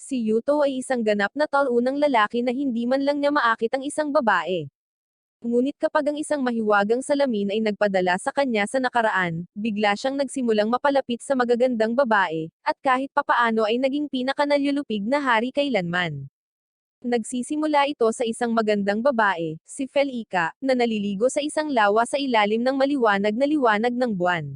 Si Yuto ay isang ganap na taunang lalaki na hindi man lang niya maakit ang isang babae. Ngunit kapag ang isang mahiwagang salamin ay nagpadala sa kanya sa nakaraan, bigla siyang nagsimulang mapalapit sa magagandang babae, at kahit papaano ay naging pinakanalulupig na hari kailanman. Nagsisimula ito sa isang magandang babae, si Felica, na naliligo sa isang lawa sa ilalim ng maliwanag na liwanag ng buwan.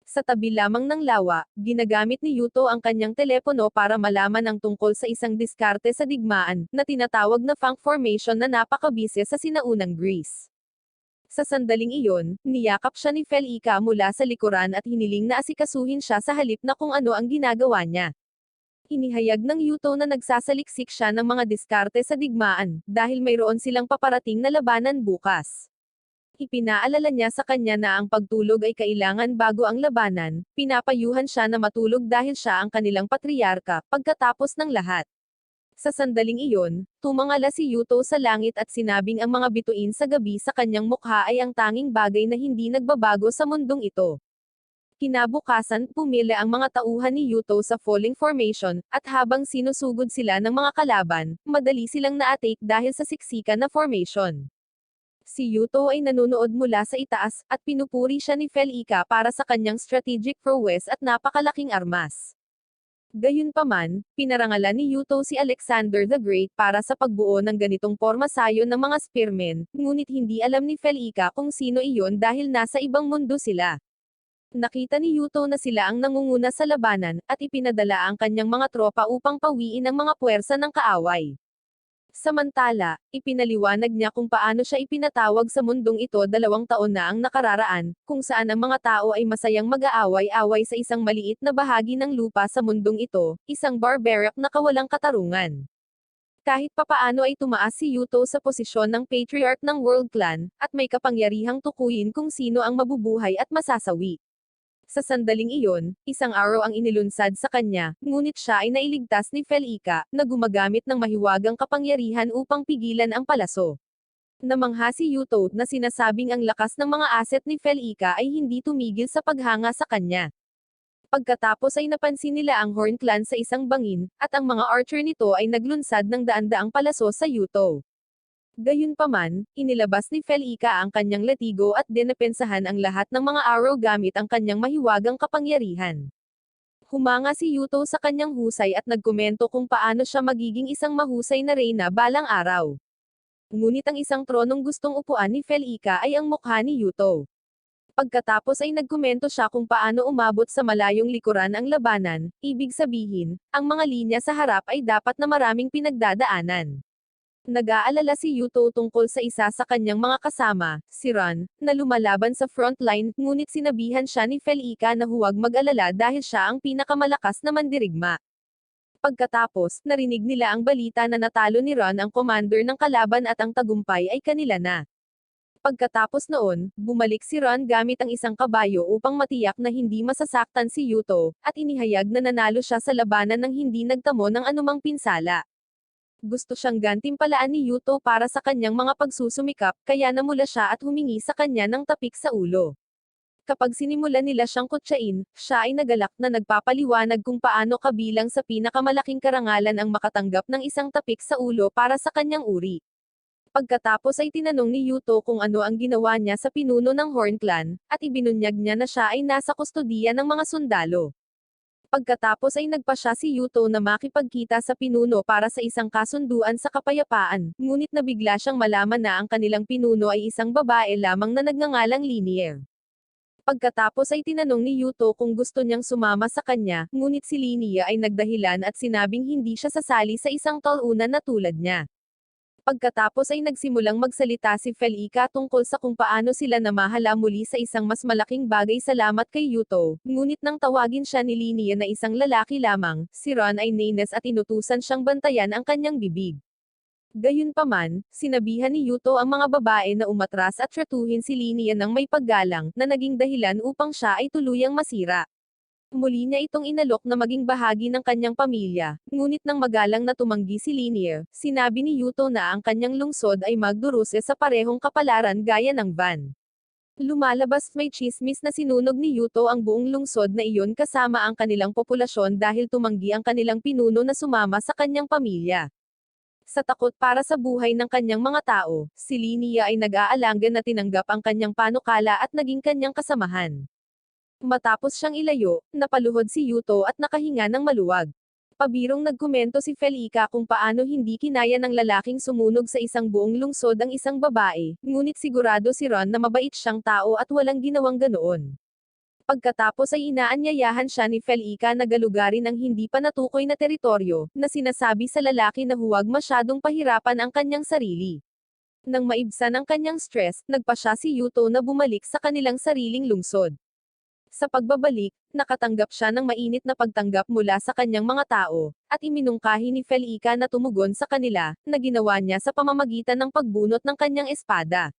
Sa tabi lamang ng lawa, ginagamit ni Yuto ang kanyang telepono para malaman ang tungkol sa isang diskarte sa digmaan, na tinatawag na funk formation na napakabisya sa sinaunang Greece. Sa sandaling iyon, niyakap siya ni Felica mula sa likuran at hiniling na asikasuhin siya sa halip na kung ano ang ginagawa niya. Inihayag ng Yuto na nagsasaliksik siya ng mga diskarte sa digmaan, dahil mayroon silang paparating na labanan bukas. Ipinaalala niya sa kanya na ang pagtulog ay kailangan bago ang labanan, pinapayuhan siya na matulog dahil siya ang kanilang patriarka, pagkatapos ng lahat. Sa sandaling iyon, tumangala si Yuto sa langit at sinabing ang mga bituin sa gabi sa kanyang mukha ay ang tanging bagay na hindi nagbabago sa mundong ito. Kinabukasan, pumila ang mga tauhan ni Yuto sa falling formation, at habang sinusugod sila ng mga kalaban, madali silang na-atake dahil sa siksikan na formation. Si Yuto ay nanonood mula sa itaas, at pinupuri siya ni Felica para sa kanyang strategic prowess at napakalaking armas. Gayunpaman, pinarangalan ni Yuto si Alexander the Great para sa pagbuo ng ganitong pormasayo ng mga spearmen, ngunit hindi alam ni Felica kung sino iyon dahil nasa ibang mundo sila. Nakita ni Yuto na sila ang nangunguna sa labanan, at ipinadala ang kanyang mga tropa upang pawiin ang mga puwersa ng kaaway. Samantala, ipinaliwanag niya kung paano siya ipinatawag sa mundong ito 2 taon na ang nakararaan, kung saan ang mga tao ay masayang mag-aaway-away sa isang maliit na bahagi ng lupa sa mundong ito, isang barbaric na kawalang katarungan. Kahit papaano ay tumaas si Yuto sa posisyon ng patriarch ng World Clan, at may kapangyarihang tukuyin kung sino ang mabubuhay at masasawi. Sa sandaling iyon, isang araw ang inilunsad sa kanya, ngunit siya ay nailigtas ni Felica, na gumagamit ng mahiwagang kapangyarihan upang pigilan ang palaso. Namangha si Yuto na sinasabing ang lakas ng mga asset ni Felica ay hindi tumigil sa paghanga sa kanya. Pagkatapos ay napansin nila ang Horn Clan sa isang bangin, at ang mga archer nito ay naglunsad ng daan-daang palaso sa Yuto. Gayunpaman, inilabas ni Felica ang kanyang latigo at dinepensahan ang lahat ng mga arrow gamit ang kanyang mahiwagang kapangyarihan. Humanga si Yuto sa kanyang husay at nagkomento kung paano siya magiging isang mahusay na reyna balang araw. Ngunit ang isang tronong gustong upuan ni Felica ay ang mukha ni Yuto. Pagkatapos ay nagkomento siya kung paano umabot sa malayong likuran ang labanan, ibig sabihin, ang mga linya sa harap ay dapat na maraming pinagdadaanan. Nag-aalala si Yuto tungkol sa isa sa kanyang mga kasama, si Ron, na lumalaban sa frontline, ngunit sinabihan siya ni Felica na huwag mag-alala dahil siya ang pinakamalakas na mandirigma. Pagkatapos, narinig nila ang balita na natalo ni Ron ang commander ng kalaban at ang tagumpay ay kanila na. Pagkatapos noon, bumalik si Ron gamit ang isang kabayo upang matiyak na hindi masasaktan si Yuto, at inihayag na nanalo siya sa labanan nang hindi nagtamo ng anumang pinsala. Gusto siyang gantimpalaan ni Yuto para sa kanyang mga pagsusumikap, kaya namula siya at humingi sa kanya ng tapik sa ulo. Kapag sinimulan nila siyang kutsain, siya ay nagalak na nagpapaliwanag kung paano kabilang sa pinakamalaking karangalan ang makatanggap ng isang tapik sa ulo para sa kanyang uri. Pagkatapos ay tinanong ni Yuto kung ano ang ginawa niya sa pinuno ng Horn Clan, at ibinunyag niya na siya ay nasa kustodiya ng mga sundalo. Pagkatapos ay nagpasya si Yuto na makipagkita sa pinuno para sa isang kasunduan sa kapayapaan, ngunit nabigla siyang malaman na ang kanilang pinuno ay isang babae lamang na nagngangalang Linier. Pagkatapos ay tinanong ni Yuto kung gusto niyang sumama sa kanya, ngunit si Linia ay nagdahilan at sinabing hindi siya sasali sa isang talunan na tulad niya. Pagkatapos ay nagsimulang magsalita si Felica tungkol sa kung paano sila namahala muli sa isang mas malaking bagay salamat kay Yuto, ngunit nang tawagin siya ni Linia na isang lalaki lamang, si Ron ay nainis at inutusan siyang bantayan ang kanyang bibig. Gayunpaman, sinabihan ni Yuto ang mga babae na umatras at tratuhin si Linia ng may paggalang, na naging dahilan upang siya ay tuluyang masira. Muli niya itong inalok na maging bahagi ng kanyang pamilya, ngunit nang magalang na tumanggi si Linier, sinabi ni Yuto na ang kanyang lungsod ay magduruse sa parehong kapalaran gaya ng Van. Lumalabas may tsismis na sinunog ni Yuto ang buong lungsod na iyon kasama ang kanilang populasyon dahil tumanggi ang kanilang pinuno na sumama sa kanyang pamilya. Sa takot para sa buhay ng kanyang mga tao, si Linnea ay nag-aalangan na tinanggap ang kanyang panukala at naging kanyang kasamahan. Matapos siyang ilayo, napaluhod si Yuto at nakahinga ng maluwag. Pabirong nagkomento si Felica kung paano hindi kinaya ng lalaking sumunog sa isang buong lungsod ang isang babae, ngunit sigurado si Ron na mabait siyang tao at walang ginawang ganoon. Pagkatapos ay inaanyayahan siya ni Felica na galugarin ang hindi pa natukoy na teritoryo, na sinasabi sa lalaki na huwag masyadong pahirapan ang kanyang sarili. Nang maibsan ang kanyang stress, nagpa siya si Yuto na bumalik sa kanilang sariling lungsod. Sa pagbabalik, nakatanggap siya ng mainit na pagtanggap mula sa kanyang mga tao, at iminungkahi ni Felica na tumugon sa kanila, na ginawa niya sa pamamagitan ng pagbunot ng kanyang espada.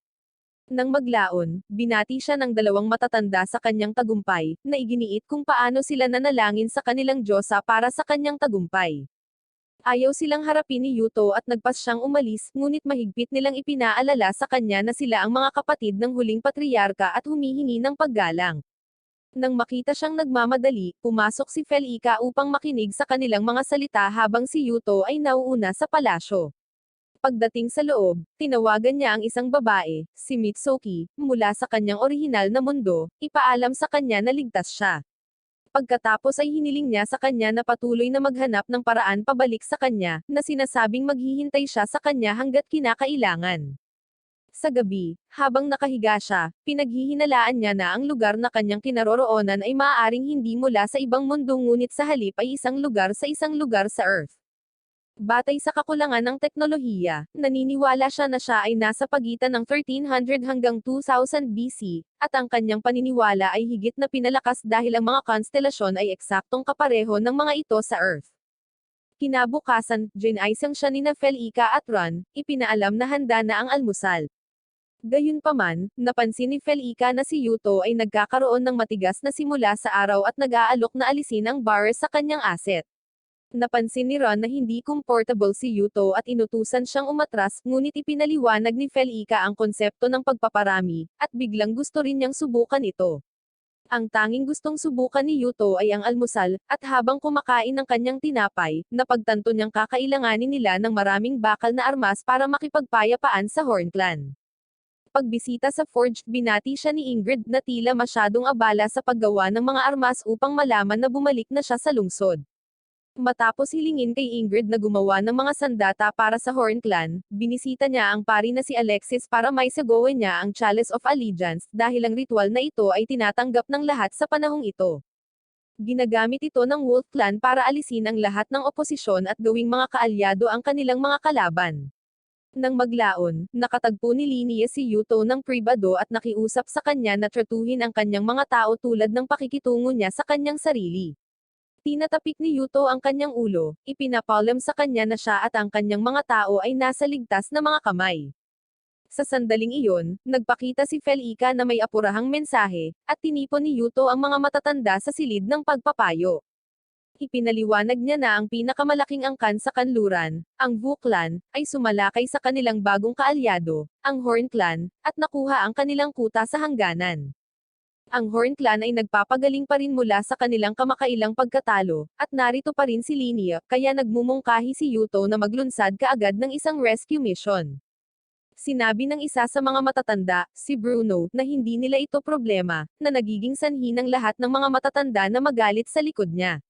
Nang maglaon, binati siya ng dalawang matatanda sa kanyang tagumpay, na iginiit kung paano sila nanalangin sa kanilang Diyosa para sa kanyang tagumpay. Ayaw silang harapin ni Yuto at nagpas siyang umalis, ngunit mahigpit nilang ipinaalala sa kanya na sila ang mga kapatid ng huling patriyarka at humihingi ng paggalang. Nang makita siyang nagmamadali, pumasok si Felica upang makinig sa kanilang mga salita habang si Yuto ay nauuna sa palasyo. Pagdating sa loob, tinawagan niya ang isang babae, si Mitsuki, mula sa kanyang orihinal na mundo, ipaalam sa kanya na ligtas siya. Pagkatapos ay hiniling niya sa kanya na patuloy na maghanap ng paraan pabalik sa kanya, na sinasabing maghihintay siya sa kanya hanggat kinakailangan. Sa gabi, habang nakahiga siya, pinaghihinalaan niya na ang lugar na kanyang kinaroroonan ay maaaring hindi mula sa ibang mundo ngunit sa halip ay isang lugar sa Earth. Batay sa kakulangan ng teknolohiya, naniniwala siya na siya ay nasa pagitan ng 1300 hanggang 2000 BC, at ang kanyang paniniwala ay higit na pinalakas dahil ang mga konstelasyon ay eksaktong kapareho ng mga ito sa Earth. Kinabukasan, ginaisang siya ni Felica at Ron, ipinaalam na handa na ang almusal. Gayunpaman, napansin ni Felica na si Yuto ay nagkakaroon ng matigas na simula sa araw at nag-aalok na alisin ang bars sa kanyang asset. Napansin ni Ron na hindi comfortable si Yuto at inutusan siyang umatras, ngunit ipinaliwanag ni Felica ang konsepto ng pagpaparami, at biglang gusto rin niyang subukan ito. Ang tanging gustong subukan ni Yuto ay ang almusal, at habang kumakain ng kanyang tinapay, napagtanto niyang kakailanganin nila ng maraming bakal na armas para makipagpayapaan sa Horn Clan. Pagbisita sa forge, binati siya ni Ingrid na tila masyadong abala sa paggawa ng mga armas upang malaman na bumalik na siya sa lungsod. Matapos hilingin kay Ingrid na gumawa ng mga sandata para sa Horn Clan, binisita niya ang pari na si Alexis para maisagawa niya ang Chalice of Allegiance, dahil ang ritual na ito ay tinatanggap ng lahat sa panahong ito. Ginagamit ito ng Wolf Clan para alisin ang lahat ng oposisyon at gawing mga kaalyado ang kanilang mga kalaban. Nang maglaon, nakatagpo ni Linnea si Yuto ng pribado at nakiusap sa kanya na tratuhin ang kanyang mga tao tulad ng pakikitungo niya sa kanyang sarili. Tinatapik ni Yuto ang kanyang ulo, ipinapaalam sa kanya na siya at ang kanyang mga tao ay nasa ligtas na mga kamay. Sa sandaling iyon, nagpakita si Felica na may apurahang mensahe, at tinipon ni Yuto ang mga matatanda sa silid ng pagpapayo. Ipinaliwanag niya na ang pinakamalaking angkan sa kanluran, ang Wu Clan, ay sumalakay sa kanilang bagong kaalyado, ang Horn Clan, at nakuha ang kanilang kuta sa hangganan. Ang Horn Clan ay nagpapagaling pa rin mula sa kanilang kamakailang pagkatalo, at narito pa rin si Linnea, kaya nagmumungkahi si Yuto na maglunsad kaagad ng isang rescue mission. Sinabi ng isa sa mga matatanda, si Bruno, na hindi nila ito problema, na nagiging sanhi ng lahat ng mga matatanda na magalit sa likod niya.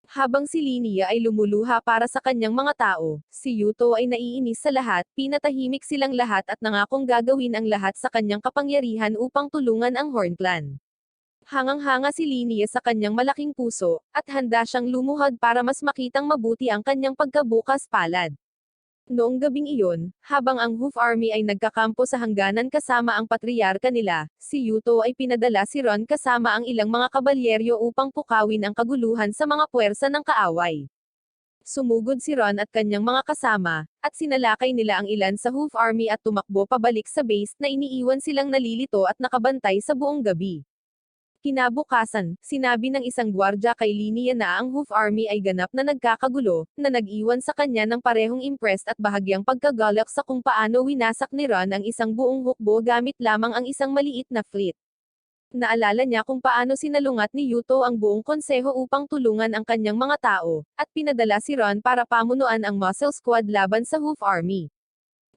Habang si Linnea ay lumuluha para sa kanyang mga tao, si Yuto ay naiinis sa lahat, pinatahimik silang lahat at nangakong gagawin ang lahat sa kanyang kapangyarihan upang tulungan ang Horn Clan. Hangang-hanga si Linnea sa kanyang malaking puso, at handa siyang lumuhod para mas makitang mabuti ang kanyang pagkabukas palad. Noong gabing iyon, habang ang Hoof Army ay nagkakampo sa hangganan kasama ang patriyarka nila, si Yuto ay pinadala si Ron kasama ang ilang mga kabalyeryo upang pukawin ang kaguluhan sa mga puwersa ng kaaway. Sumugod si Ron at kanyang mga kasama, at sinalakay nila ang ilan sa Hoof Army at tumakbo pabalik sa base na iniiwan silang nalilito at nakabantay sa buong gabi. Kinabukasan, sinabi ng isang gwardya kay Linnea na ang Hoof Army ay ganap na nagkakagulo, na nag-iwan sa kanya ng parehong impressed at bahagyang pagkagalak sa kung paano winasak ni Ron ang isang buong hukbo gamit lamang ang isang maliit na fleet. Naalala niya kung paano sinalungat ni Yuto ang buong konseho upang tulungan ang kanyang mga tao, at pinadala si Ron para pamunuan ang Muscle Squad laban sa Hoof Army.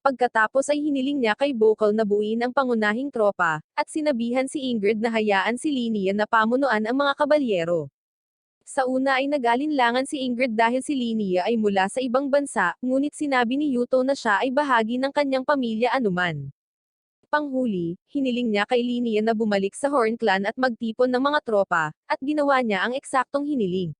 Pagkatapos ay hiniling niya kay Bokal na buuin ang pangunahing tropa, at sinabihan si Ingrid na hayaan si Linnea na pamunuan ang mga kabalyero. Sa una ay nag-alinlangan si Ingrid dahil si Linnea ay mula sa ibang bansa, ngunit sinabi ni Yuto na siya ay bahagi ng kanyang pamilya anuman. Panghuli, hiniling niya kay Linnea na bumalik sa Horn Clan at magtipon ng mga tropa, at ginawa niya ang eksaktong hiniling.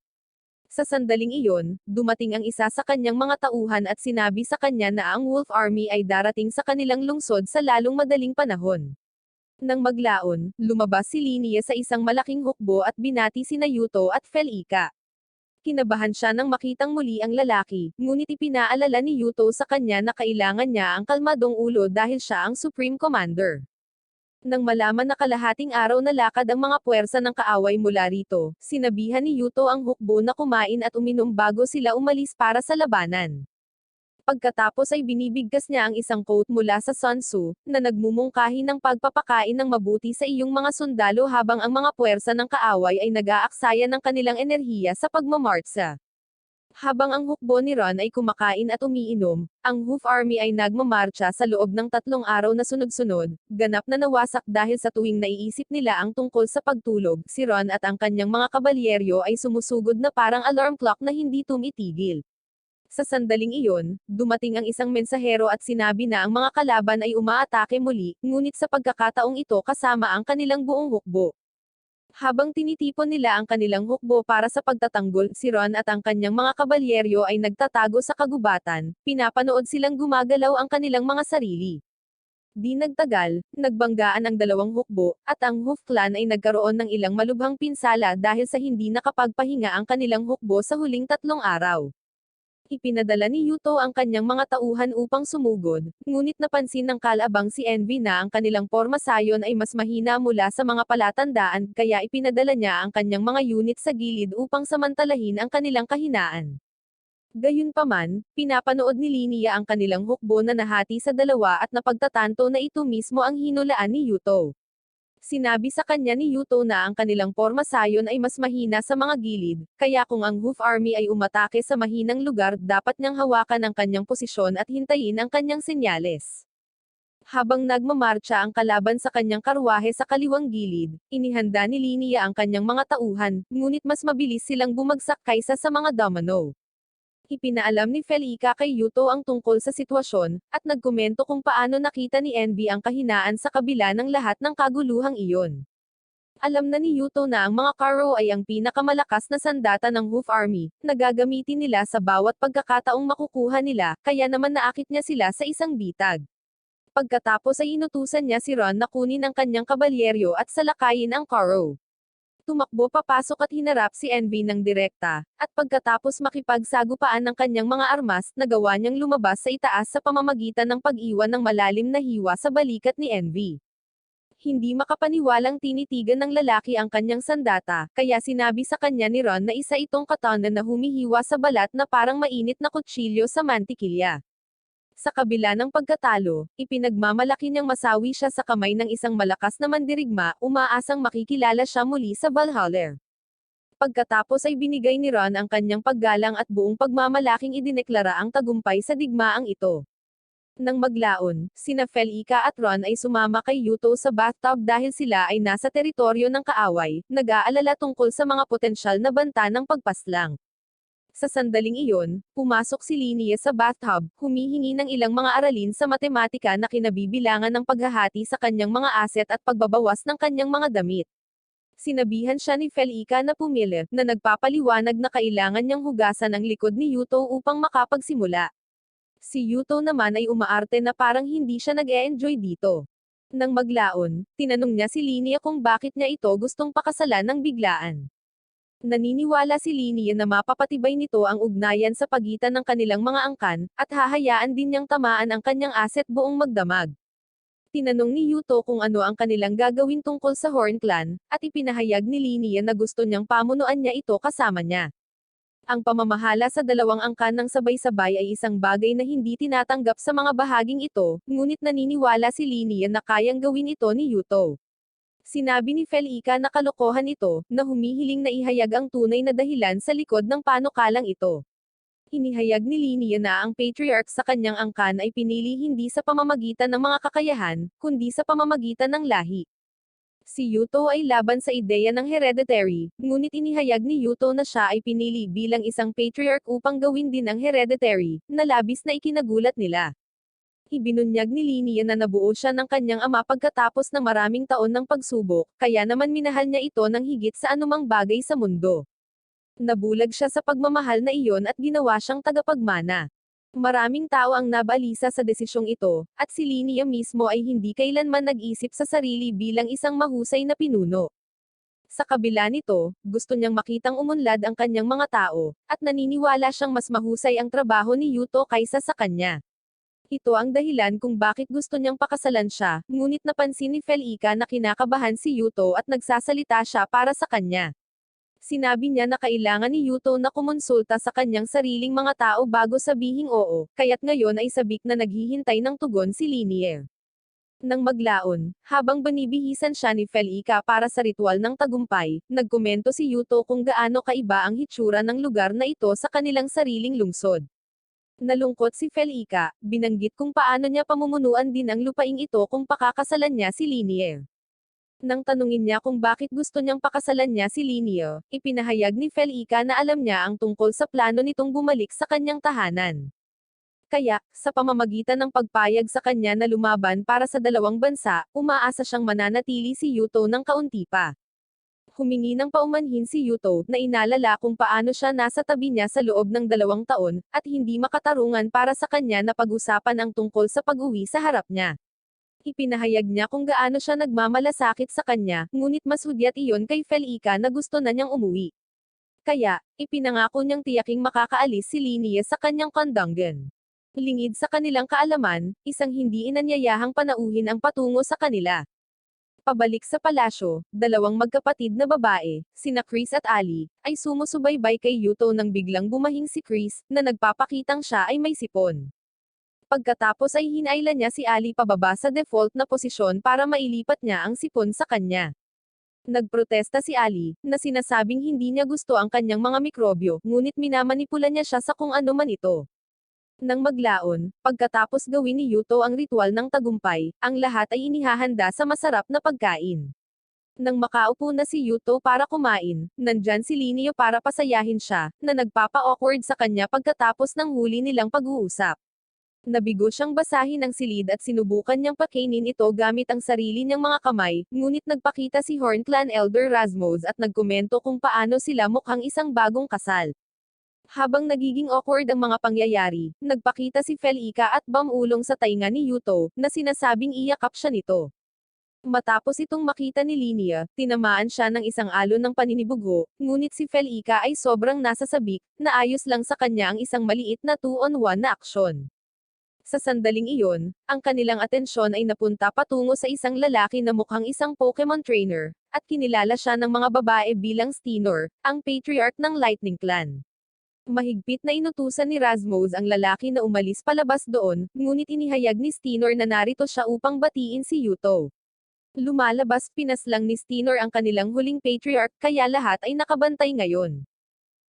Sa sandaling iyon, dumating ang isa sa kanyang mga tauhan at sinabi sa kanya na ang Wolf Army ay darating sa kanilang lungsod sa lalong madaling panahon. Nang maglaon, lumabas si Linnea sa isang malaking hukbo at binati sina Yuto at Felika. Kinabahan siya nang makitang muli ang lalaki, ngunit ipinaalala ni Yuto sa kanya na kailangan niya ang kalmadong ulo dahil siya ang Supreme Commander. Nang malaman na kalahating araw na lakad ang mga puwersa ng kaaway mula rito, sinabihan ni Yuto ang hukbo na kumain at uminom bago sila umalis para sa labanan. Pagkatapos ay binibigkas niya ang isang quote mula sa Sun Tzu, na nagmumungkahi ng pagpapakain ng mabuti sa iyong mga sundalo habang ang mga puwersa ng kaaway ay nag-aaksaya ng kanilang enerhiya sa pagmamartsa. Habang ang hukbo ni Ron ay kumakain at umiinom, ang Hoof Army ay nagmamarcha sa loob ng 3 araw na sunod-sunod, ganap na nawasak dahil sa tuwing naiisip nila ang tungkol sa pagtulog, si Ron at ang kanyang mga kabalyeryo ay sumusugod na parang alarm clock na hindi tumitigil. Sa sandaling iyon, dumating ang isang mensahero at sinabi na ang mga kalaban ay umaatake muli, ngunit sa pagkakataong ito kasama ang kanilang buong hukbo. Habang tinitipon nila ang kanilang hukbo para sa pagtatanggol, si Ron at ang kanyang mga kabalyeryo ay nagtatago sa kagubatan, pinapanood silang gumagalaw ang kanilang mga sarili. Di nagtagal, nagbanggaan ang dalawang hukbo, at ang Hoof Clan ay nagkaroon ng ilang malubhang pinsala dahil sa hindi nakapagpahinga ang kanilang hukbo sa huling 3 araw. Ipinadala ni Yuto ang kanyang mga tauhan upang sumugod, ngunit napansin ng kalabang si Envy na ang kanilang pormasayon ay mas mahina mula sa mga palatandaan, kaya ipinadala niya ang kanyang mga unit sa gilid upang samantalahin ang kanilang kahinaan. Gayunpaman, pinapanood ni Linnea ang kanilang hukbo na nahati sa dalawa at napagtatanto na ito mismo ang hinulaan ni Yuto. Sinabi sa kanya ni Yuto na ang kanilang pormasayon ay mas mahina sa mga gilid, kaya kung ang Hoof Army ay umatake sa mahinang lugar, dapat niyang hawakan ang kanyang posisyon at hintayin ang kanyang senyales. Habang nagmamarcha ang kalaban sa kanyang karwahe sa kaliwang gilid, inihanda ni Linnea ang kanyang mga tauhan, ngunit mas mabilis silang bumagsak kaysa sa mga domino. Ipinaalam ni Felika kay Yuto ang tungkol sa sitwasyon, at nagkomento kung paano nakita ni Envy ang kahinaan sa kabila ng lahat ng kaguluhang iyon. Alam na ni Yuto na ang mga Karo ay ang pinakamalakas na sandata ng Hoof Army, na gagamitin nila sa bawat pagkakataong makukuha nila, kaya naman naakit niya sila sa isang bitag. Pagkatapos ay inutusan niya si Ron na kunin ang kanyang kabalyeryo at salakayin ang Karo. Tumakbo papasok at hinarap si Envy ng direkta, at pagkatapos makipagsagupaan ng kanyang mga armas, nagawa niyang lumabas sa itaas sa pamamagitan ng pag-iwan ng malalim na hiwa sa balikat ni Envy. Hindi makapaniwalang tinitigan ng lalaki ang kanyang sandata, kaya sinabi sa kanya ni Ron na isa itong katana na humihiwa sa balat na parang mainit na kutsilyo sa mantikilya. Sa kabila ng pagkatalo, ipinagmamalaki niyang masawi siya sa kamay ng isang malakas na mandirigma, umaasang makikilala siya muli sa Valhalla. Pagkatapos ay binigay ni Ron ang kanyang paggalang at buong pagmamalaking idineklara ang tagumpay sa digmaang ito. Nang maglaon, sina Felika at Ron ay sumama kay Yuto sa bathtub dahil sila ay nasa teritoryo ng kaaway, nag-aalala tungkol sa mga potensyal na banta ng pagpaslang. Sa sandaling iyon, pumasok si Linnea sa bathtub, humihingi ng ilang mga aralin sa matematika na kinabibilangan ng paghahati sa kanyang mga aset at pagbabawas ng kanyang mga damit. Sinabihan siya ni Felika na pumili, na nagpapaliwanag na kailangan niyang hugasan ang likod ni Yuto upang makapagsimula. Si Yuto naman ay umaarte na parang hindi siya nag-e-enjoy dito. Nang maglaon, tinanong niya si Linnea kung bakit niya ito gustong pakasalan ng biglaan. Naniniwala si Linnea na mapapatibay nito ang ugnayan sa pagitan ng kanilang mga angkan, at hahayaan din niyang tamaan ang kanyang aset buong magdamag. Tinanong ni Yuto kung ano ang kanilang gagawin tungkol sa Horn Clan, at ipinahayag ni Linnea na gusto niyang pamunuan niya ito kasama niya. Ang pamamahala sa dalawang angkan ng sabay-sabay ay isang bagay na hindi tinatanggap sa mga bahaging ito, ngunit naniniwala si Linnea na kayang gawin ito ni Yuto. Sinabi ni Felica na kalokohan ito, na humihiling na ihayag ang tunay na dahilan sa likod ng panukalang ito. Inihayag ni Linnea na ang patriarch sa kanyang angkan ay pinili hindi sa pamamagitan ng mga kakayahan, kundi sa pamamagitan ng lahi. Si Yuto ay laban sa ideya ng hereditary, ngunit inihayag ni Yuto na siya ay pinili bilang isang patriarch upang gawin din ang hereditary, na labis na ikinagulat nila. Ibinunyag ni Linnea na nabuo siya ng kanyang ama pagkatapos ng maraming taon ng pagsubok, kaya naman minahal niya ito ng higit sa anumang bagay sa mundo. Nabulag siya sa pagmamahal na iyon at ginawa siyang tagapagmana. Maraming tao ang nabalisa sa desisyong ito, at si Linnea mismo ay hindi kailanman nag-isip sa sarili bilang isang mahusay na pinuno. Sa kabila nito, gusto niyang makitang umunlad ang kanyang mga tao, at naniniwala siyang mas mahusay ang trabaho ni Yuto kaysa sa kanya. Ito ang dahilan kung bakit gusto niyang pakasalan siya, ngunit napansin ni Felica na kinakabahan si Yuto at nagsasalita siya para sa kanya. Sinabi niya na kailangan ni Yuto na kumonsulta sa kanyang sariling mga tao bago sabihing oo, kaya't ngayon ay sabik na naghihintay ng tugon si Linnea. Nang maglaon, habang banibihisan siya ni Felica para sa ritual ng tagumpay, nagkomento si Yuto kung gaano kaiba ang hitsura ng lugar na ito sa kanilang sariling lungsod. Nalungkot si Felica, binanggit kung paano niya pamumunuan din ang lupaing ito kung pakakasalan niya si Linnea. Nang tanungin niya kung bakit gusto niyang pakasalan niya si Linnea, ipinahayag ni Felica na alam niya ang tungkol sa plano nitong bumalik sa kanyang tahanan. Kaya, sa pamamagitan ng pagpayag sa kanya na lumaban para sa dalawang bansa, umaasa siyang mananatili si Yuto ng kaunti pa. Humingi ng paumanhin si Yuto, na inalala kung paano siya nasa tabi niya sa loob ng 2 taon, at hindi makatarungan para sa kanya na pag-usapan ang tungkol sa pag-uwi sa harap niya. Ipinahayag niya kung gaano siya nagmamalasakit sa kanya, ngunit mas hudyat iyon kay Felica na gusto na niyang umuwi. Kaya, ipinangako niyang tiyaking makakaalis si Linnea sa kanyang kandanggan. Lingid sa kanilang kaalaman, isang hindi inanyayahang panauhin ang patungo sa kanila. Pabalik sa palasyo, dalawang magkapatid na babae, sina Chris at Ali, ay sumusubaybay kay Yuto nang biglang bumahing si Chris, na nagpapakitang siya ay may sipon. Pagkatapos ay hinailan niya si Ali pababa sa default na posisyon para mailipat niya ang sipon sa kanya. Nagprotesta si Ali, na sinasabing hindi niya gusto ang kanyang mga mikrobyo, ngunit minamanipula niya siya sa kung ano man ito. Nang maglaon, pagkatapos gawin ni Yuto ang ritual ng tagumpay, ang lahat ay inihahanda sa masarap na pagkain. Nang makaupo na si Yuto para kumain, nandyan si Linnea para pasayahin siya, na nagpapa-awkward sa kanya pagkatapos ng huli nilang pag-uusap. Nabigo siyang basahin ang silid at sinubukan niyang pakainin ito gamit ang sarili niyang mga kamay, ngunit nagpakita si Horn Clan Elder Rasmus at nagkomento kung paano sila mukhang isang bagong kasal. Habang nagiging awkward ang mga pangyayari, nagpakita si Felica at bamulong sa tainga ni Yuto, na sinasabing iyakap siya nito. Matapos itong makita ni Linnea, tinamaan siya ng isang alon ng paninibugo, ngunit si Felica ay sobrang nasasabik, na ayos lang sa kanya ang isang maliit na 2-on-1 na aksyon. Sa sandaling iyon, ang kanilang atensyon ay napunta patungo sa isang lalaki na mukhang isang Pokemon trainer, at kinilala siya ng mga babae bilang Stinor, ang patriarch ng Lightning Clan. Mahigpit na inutusan ni Rasmus ang lalaki na umalis palabas doon, ngunit inihayag ni Stinor na narito siya upang batiin si Yuto. Lumalabas pinaslang ni Stinor ang kanilang huling patriarch kaya lahat ay nakabantay ngayon.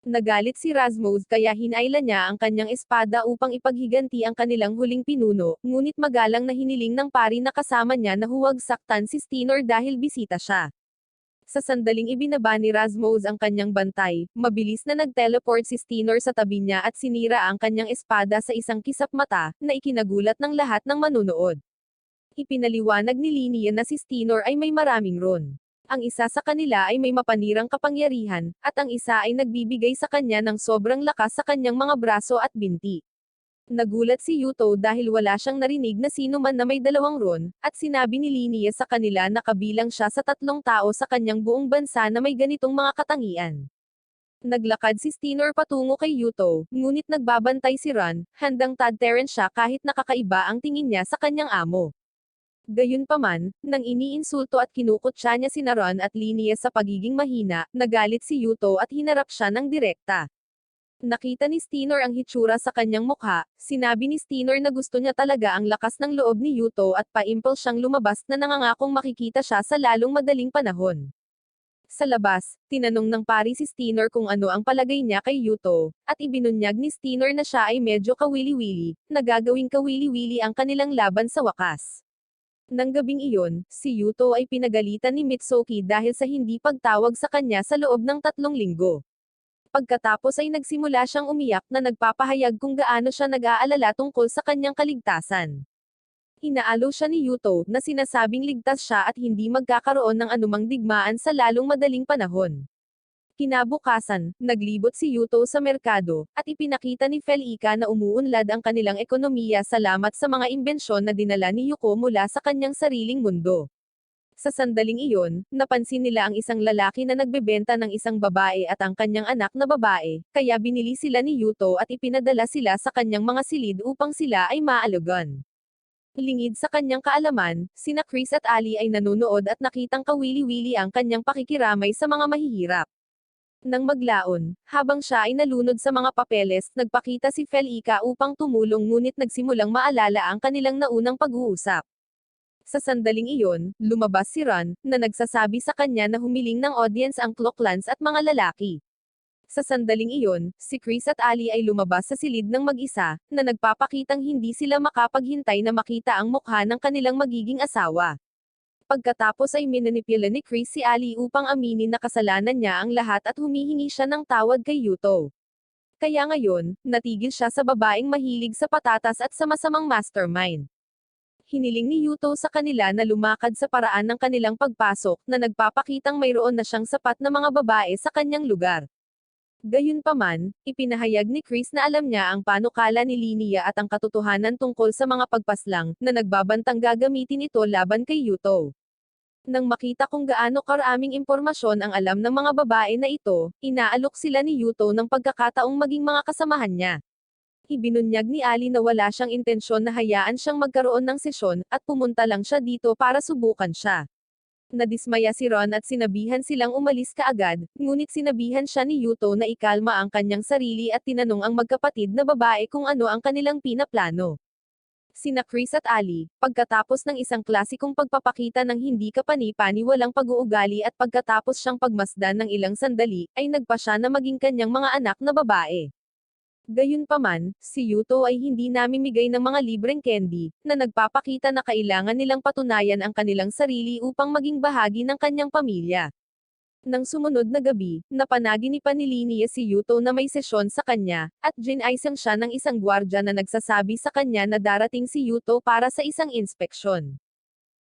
Nagalit si Rasmus kaya hinailan niya ang kanyang espada upang ipaghiganti ang kanilang huling pinuno, ngunit magalang na hiniling ng pari na kasama niya na huwag saktan si Stinor dahil bisita siya. Sa sandaling ibinaba ni Rasmus ang kanyang bantay, mabilis na nag-teleport si Stinor sa tabi niya at sinira ang kanyang espada sa isang kisap mata, na ikinagulat ng lahat ng manunood. Ipinaliwanag ni Linnea na si Stinor ay may maraming ron. Ang isa sa kanila ay may mapanirang kapangyarihan, at ang isa ay nagbibigay sa kanya ng sobrang lakas sa kanyang mga braso at binti. Nagulat si Yuto dahil wala siyang narinig na sino man na may 2 ron, at sinabi ni Linnea sa kanila na kabilang siya sa 3 tao sa kanyang buong bansa na may ganitong mga katangian. Naglakad si Stinor patungo kay Yuto, ngunit nagbabantay si Ron, handang tadtaran siya kahit nakakaiba ang tingin niya sa kanyang amo. Gayunpaman, nang iniinsulto at kinukutya niya sina Ron at Linnea sa pagiging mahina, nagalit si Yuto at hinarap siya ng direkta. Nakita ni Steiner ang hitsura sa kanyang mukha, sinabi ni Steiner na gusto niya talaga ang lakas ng loob ni Yuto at paimpel siyang lumabas na nangangakong makikita siya sa lalong madaling panahon. Sa labas, tinanong ng pari si Steiner kung ano ang palagay niya kay Yuto, at ibinunyag ni Steiner na siya ay medyo kawili-wili, nagagawing kawili-wili ang kanilang laban sa wakas. Nang gabing iyon, si Yuto ay pinagalitan ni Mitsuki dahil sa hindi pagtawag sa kanya sa loob ng 3 linggo. Pagkatapos ay nagsimula siyang umiyak na nagpapahayag kung gaano siya nag-aalala tungkol sa kanyang kaligtasan. Inaalo siya ni Yuto na sinasabing ligtas siya at hindi magkakaroon ng anumang digmaan sa lalong madaling panahon. Kinabukasan, naglibot si Yuto sa merkado, at ipinakita ni Felica na umuunlad ang kanilang ekonomiya salamat sa mga imbensyon na dinala ni Yuko mula sa kanyang sariling mundo. Sa sandaling iyon, napansin nila ang isang lalaki na nagbebenta ng isang babae at ang kanyang anak na babae, kaya binili sila ni Yuto at ipinadala sila sa kanyang mga silid upang sila ay maalugan. Lingid sa kanyang kaalaman, sina Chris at Ali ay nanonood at nakitang kawili-wili ang kanyang pakikiramay sa mga mahihirap. Nang maglaon, habang siya ay nalunod sa mga papeles, nagpakita si Felica upang tumulong ngunit nagsimulang maalala ang kanilang naunang pag-uusap. Sa sandaling iyon, lumabas si Ron, na nagsasabi sa kanya na humiling ng audience ang Clocklands at mga lalaki. Sa sandaling iyon, si Chris at Ali ay lumabas sa silid ng mag-isa, na nagpapakitang hindi sila makapaghintay na makita ang mukha ng kanilang magiging asawa. Pagkatapos ay minanipula ni Chris si Ali upang aminin na kasalanan niya ang lahat at humihingi siya ng tawad kay Yuto. Kaya ngayon, natigil siya sa babaeng mahilig sa patatas at sa masamang mastermind. Hiniling ni Yuto sa kanila na lumakad sa paraan ng kanilang pagpasok na nagpapakitang mayroon na siyang sapat na mga babae sa kanyang lugar. Gayunpaman, ipinahayag ni Chris na alam niya ang panukala ni Linnea at ang katotohanan tungkol sa mga pagpaslang, na nagbabantang gagamitin ito laban kay Yuto. Nang makita kung gaano karaming impormasyon ang alam ng mga babae na ito, inaalok sila ni Yuto ng pagkakataong maging mga kasamahan niya. Ibinunyag ni Ali na wala siyang intensyon na hayaan siyang magkaroon ng sesyon, at pumunta lang siya dito para subukan siya. Nadismaya si Ron at sinabihan silang umalis kaagad, ngunit sinabihan siya ni Yuto na ikalma ang kanyang sarili at tinanong ang magkapatid na babae kung ano ang kanilang pinaplano. Sina Chris at Ali, pagkatapos ng isang klasikong pagpapakita ng hindi kapani-paniwalang pag-uugali at pagkatapos siyang pagmasdan ng ilang sandali, ay nagpa siya na maging kanyang mga anak na babae. Gayunpaman, si Yuto ay hindi namimigay ng mga libreng candy, na nagpapakita na kailangan nilang patunayan ang kanilang sarili upang maging bahagi ng kanyang pamilya. Nang sumunod na gabi, napanaginipan ni Linnea si Yuto na may sesyon sa kanya, at ginaisang siya ng isang gwardya na nagsasabi sa kanya na darating si Yuto para sa isang inspeksyon.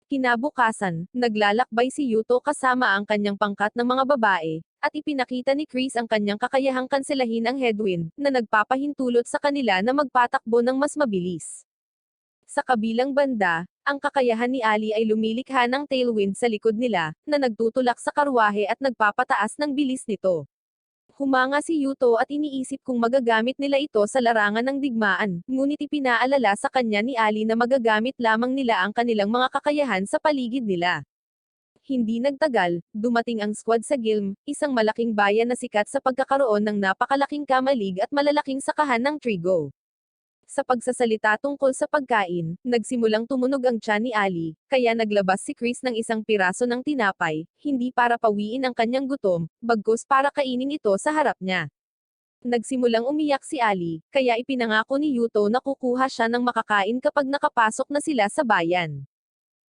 Kinabukasan, naglalakbay si Yuto kasama ang kanyang pangkat ng mga babae, at ipinakita ni Chris ang kanyang kakayahang kanselahin ang headwind, na nagpapahintulot sa kanila na magpatakbo ng mas mabilis. Sa kabilang banda, ang kakayahan ni Ali ay lumilikha ng tailwind sa likod nila, na nagtutulak sa karwahe at nagpapataas ng bilis nito. Humanga si Yuto at iniisip kung magagamit nila ito sa larangan ng digmaan, ngunit ipinaalala sa kanya ni Ali na magagamit lamang nila ang kanilang mga kakayahan sa paligid nila. Hindi nagtagal, dumating ang squad sa Gilm, isang malaking bayan na sikat sa pagkakaroon ng napakalaking kamalig at malalaking sakahan ng trigo. Sa pagsasalita tungkol sa pagkain, nagsimulang tumunog ang tiyan ni Ali, kaya naglabas si Chris ng isang piraso ng tinapay, hindi para pawiin ang kanyang gutom, bagkus para kainin ito sa harap niya. Nagsimulang umiyak si Ali, kaya ipinangako ni Yuto na kukuha siya ng makakain kapag nakapasok na sila sa bayan.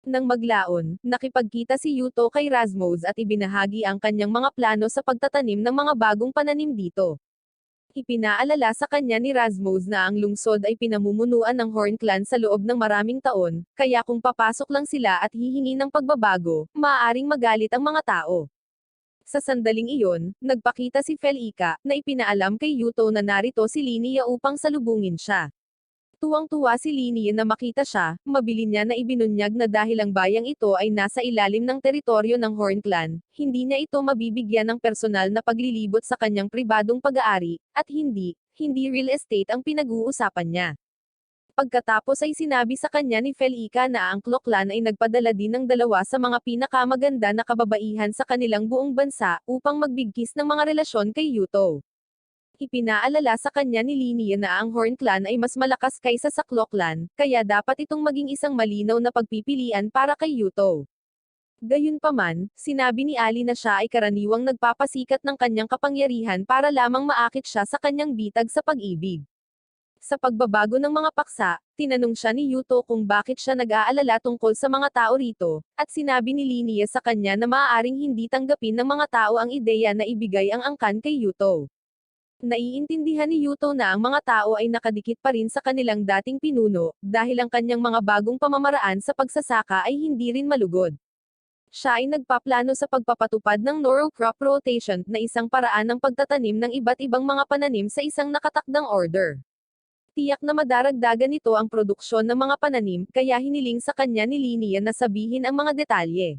Nang maglaon, nakipagkita si Yuto kay Rasmus at ibinahagi ang kanyang mga plano sa pagtatanim ng mga bagong pananim dito. Ipinaalala sa kanya ni Rasmus na ang lungsod ay pinamumunuan ng Horn Clan sa loob ng maraming taon, kaya kung papasok lang sila at hihingi ng pagbabago, maaaring magalit ang mga tao. Sa sandaling iyon, nagpakita si Felica, na ipinaalam kay Yuto na narito si Linnea upang salubungin siya. Tuwang-tuwa si Linnea na makita siya, mabili niya na ibinunyag na dahil ang bayang ito ay nasa ilalim ng teritoryo ng Horn Clan, hindi niya ito mabibigyan ng personal na paglilibot sa kanyang pribadong pag-aari, at hindi real estate ang pinag-uusapan niya. Pagkatapos ay sinabi sa kanya ni Felica na ang Clan ay nagpadala din ng dalawa sa mga pinakamaganda na kababaihan sa kanilang buong bansa, upang magbigkis ng mga relasyon kay Yuto. Ipinaalala sa kanya ni Linnea na ang Horn Clan ay mas malakas kaysa sa Clan, kaya dapat itong maging isang malinaw na pagpipilian para kay Yuto. Gayunpaman, sinabi ni Ali na siya ay karaniwang nagpapasikat ng kanyang kapangyarihan para lamang maakit siya sa kanyang bitag sa pag-ibig. Sa pagbabago ng mga paksa, tinanong siya ni Yuto kung bakit siya nag-aalala tungkol sa mga tao rito, at sinabi ni Linnea sa kanya na maaaring hindi tanggapin ng mga tao ang ideya na ibigay ang angkan kay Yuto. Naiintindihan ni Yuto na ang mga tao ay nakadikit pa rin sa kanilang dating pinuno, dahil ang kanyang mga bagong pamamaraan sa pagsasaka ay hindi rin malugod. Siya ay nagpaplano sa pagpapatupad ng Noro crop rotation na isang paraan ng pagtatanim ng iba't ibang mga pananim sa isang nakatakdang order. Tiyak na madaragdagan nito ang produksyon ng mga pananim, kaya hiniling sa kanya ni Linnea na sabihin ang mga detalye.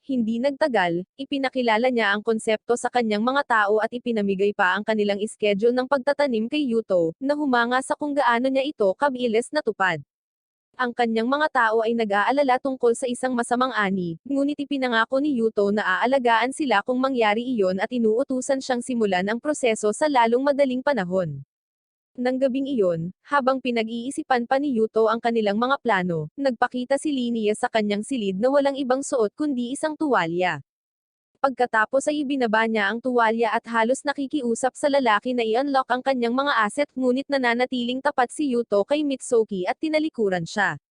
Hindi nagtagal, ipinakilala niya ang konsepto sa kanyang mga tao at ipinamigay pa ang kanilang schedule ng pagtatanim kay Yuto, na humanga sa kung gaano niya ito kabilis natupad. Ang kanyang mga tao ay nag-aalala tungkol sa isang masamang ani, ngunit ipinangako ni Yuto na aalagaan sila kung mangyari iyon at inuutusan siyang simulan ang proseso sa lalong madaling panahon. Nang gabing iyon, habang pinag-iisipan pa ni Yuto ang kanilang mga plano, nagpakita si Linnea sa kanyang silid na walang ibang suot kundi isang tuwalya. Pagkatapos ay ibinaba niya ang tuwalya at halos nakikiusap sa lalaki na i-unlock ang kanyang mga asset, ngunit nananatiling tapat si Yuto kay Mitsuki at tinalikuran siya.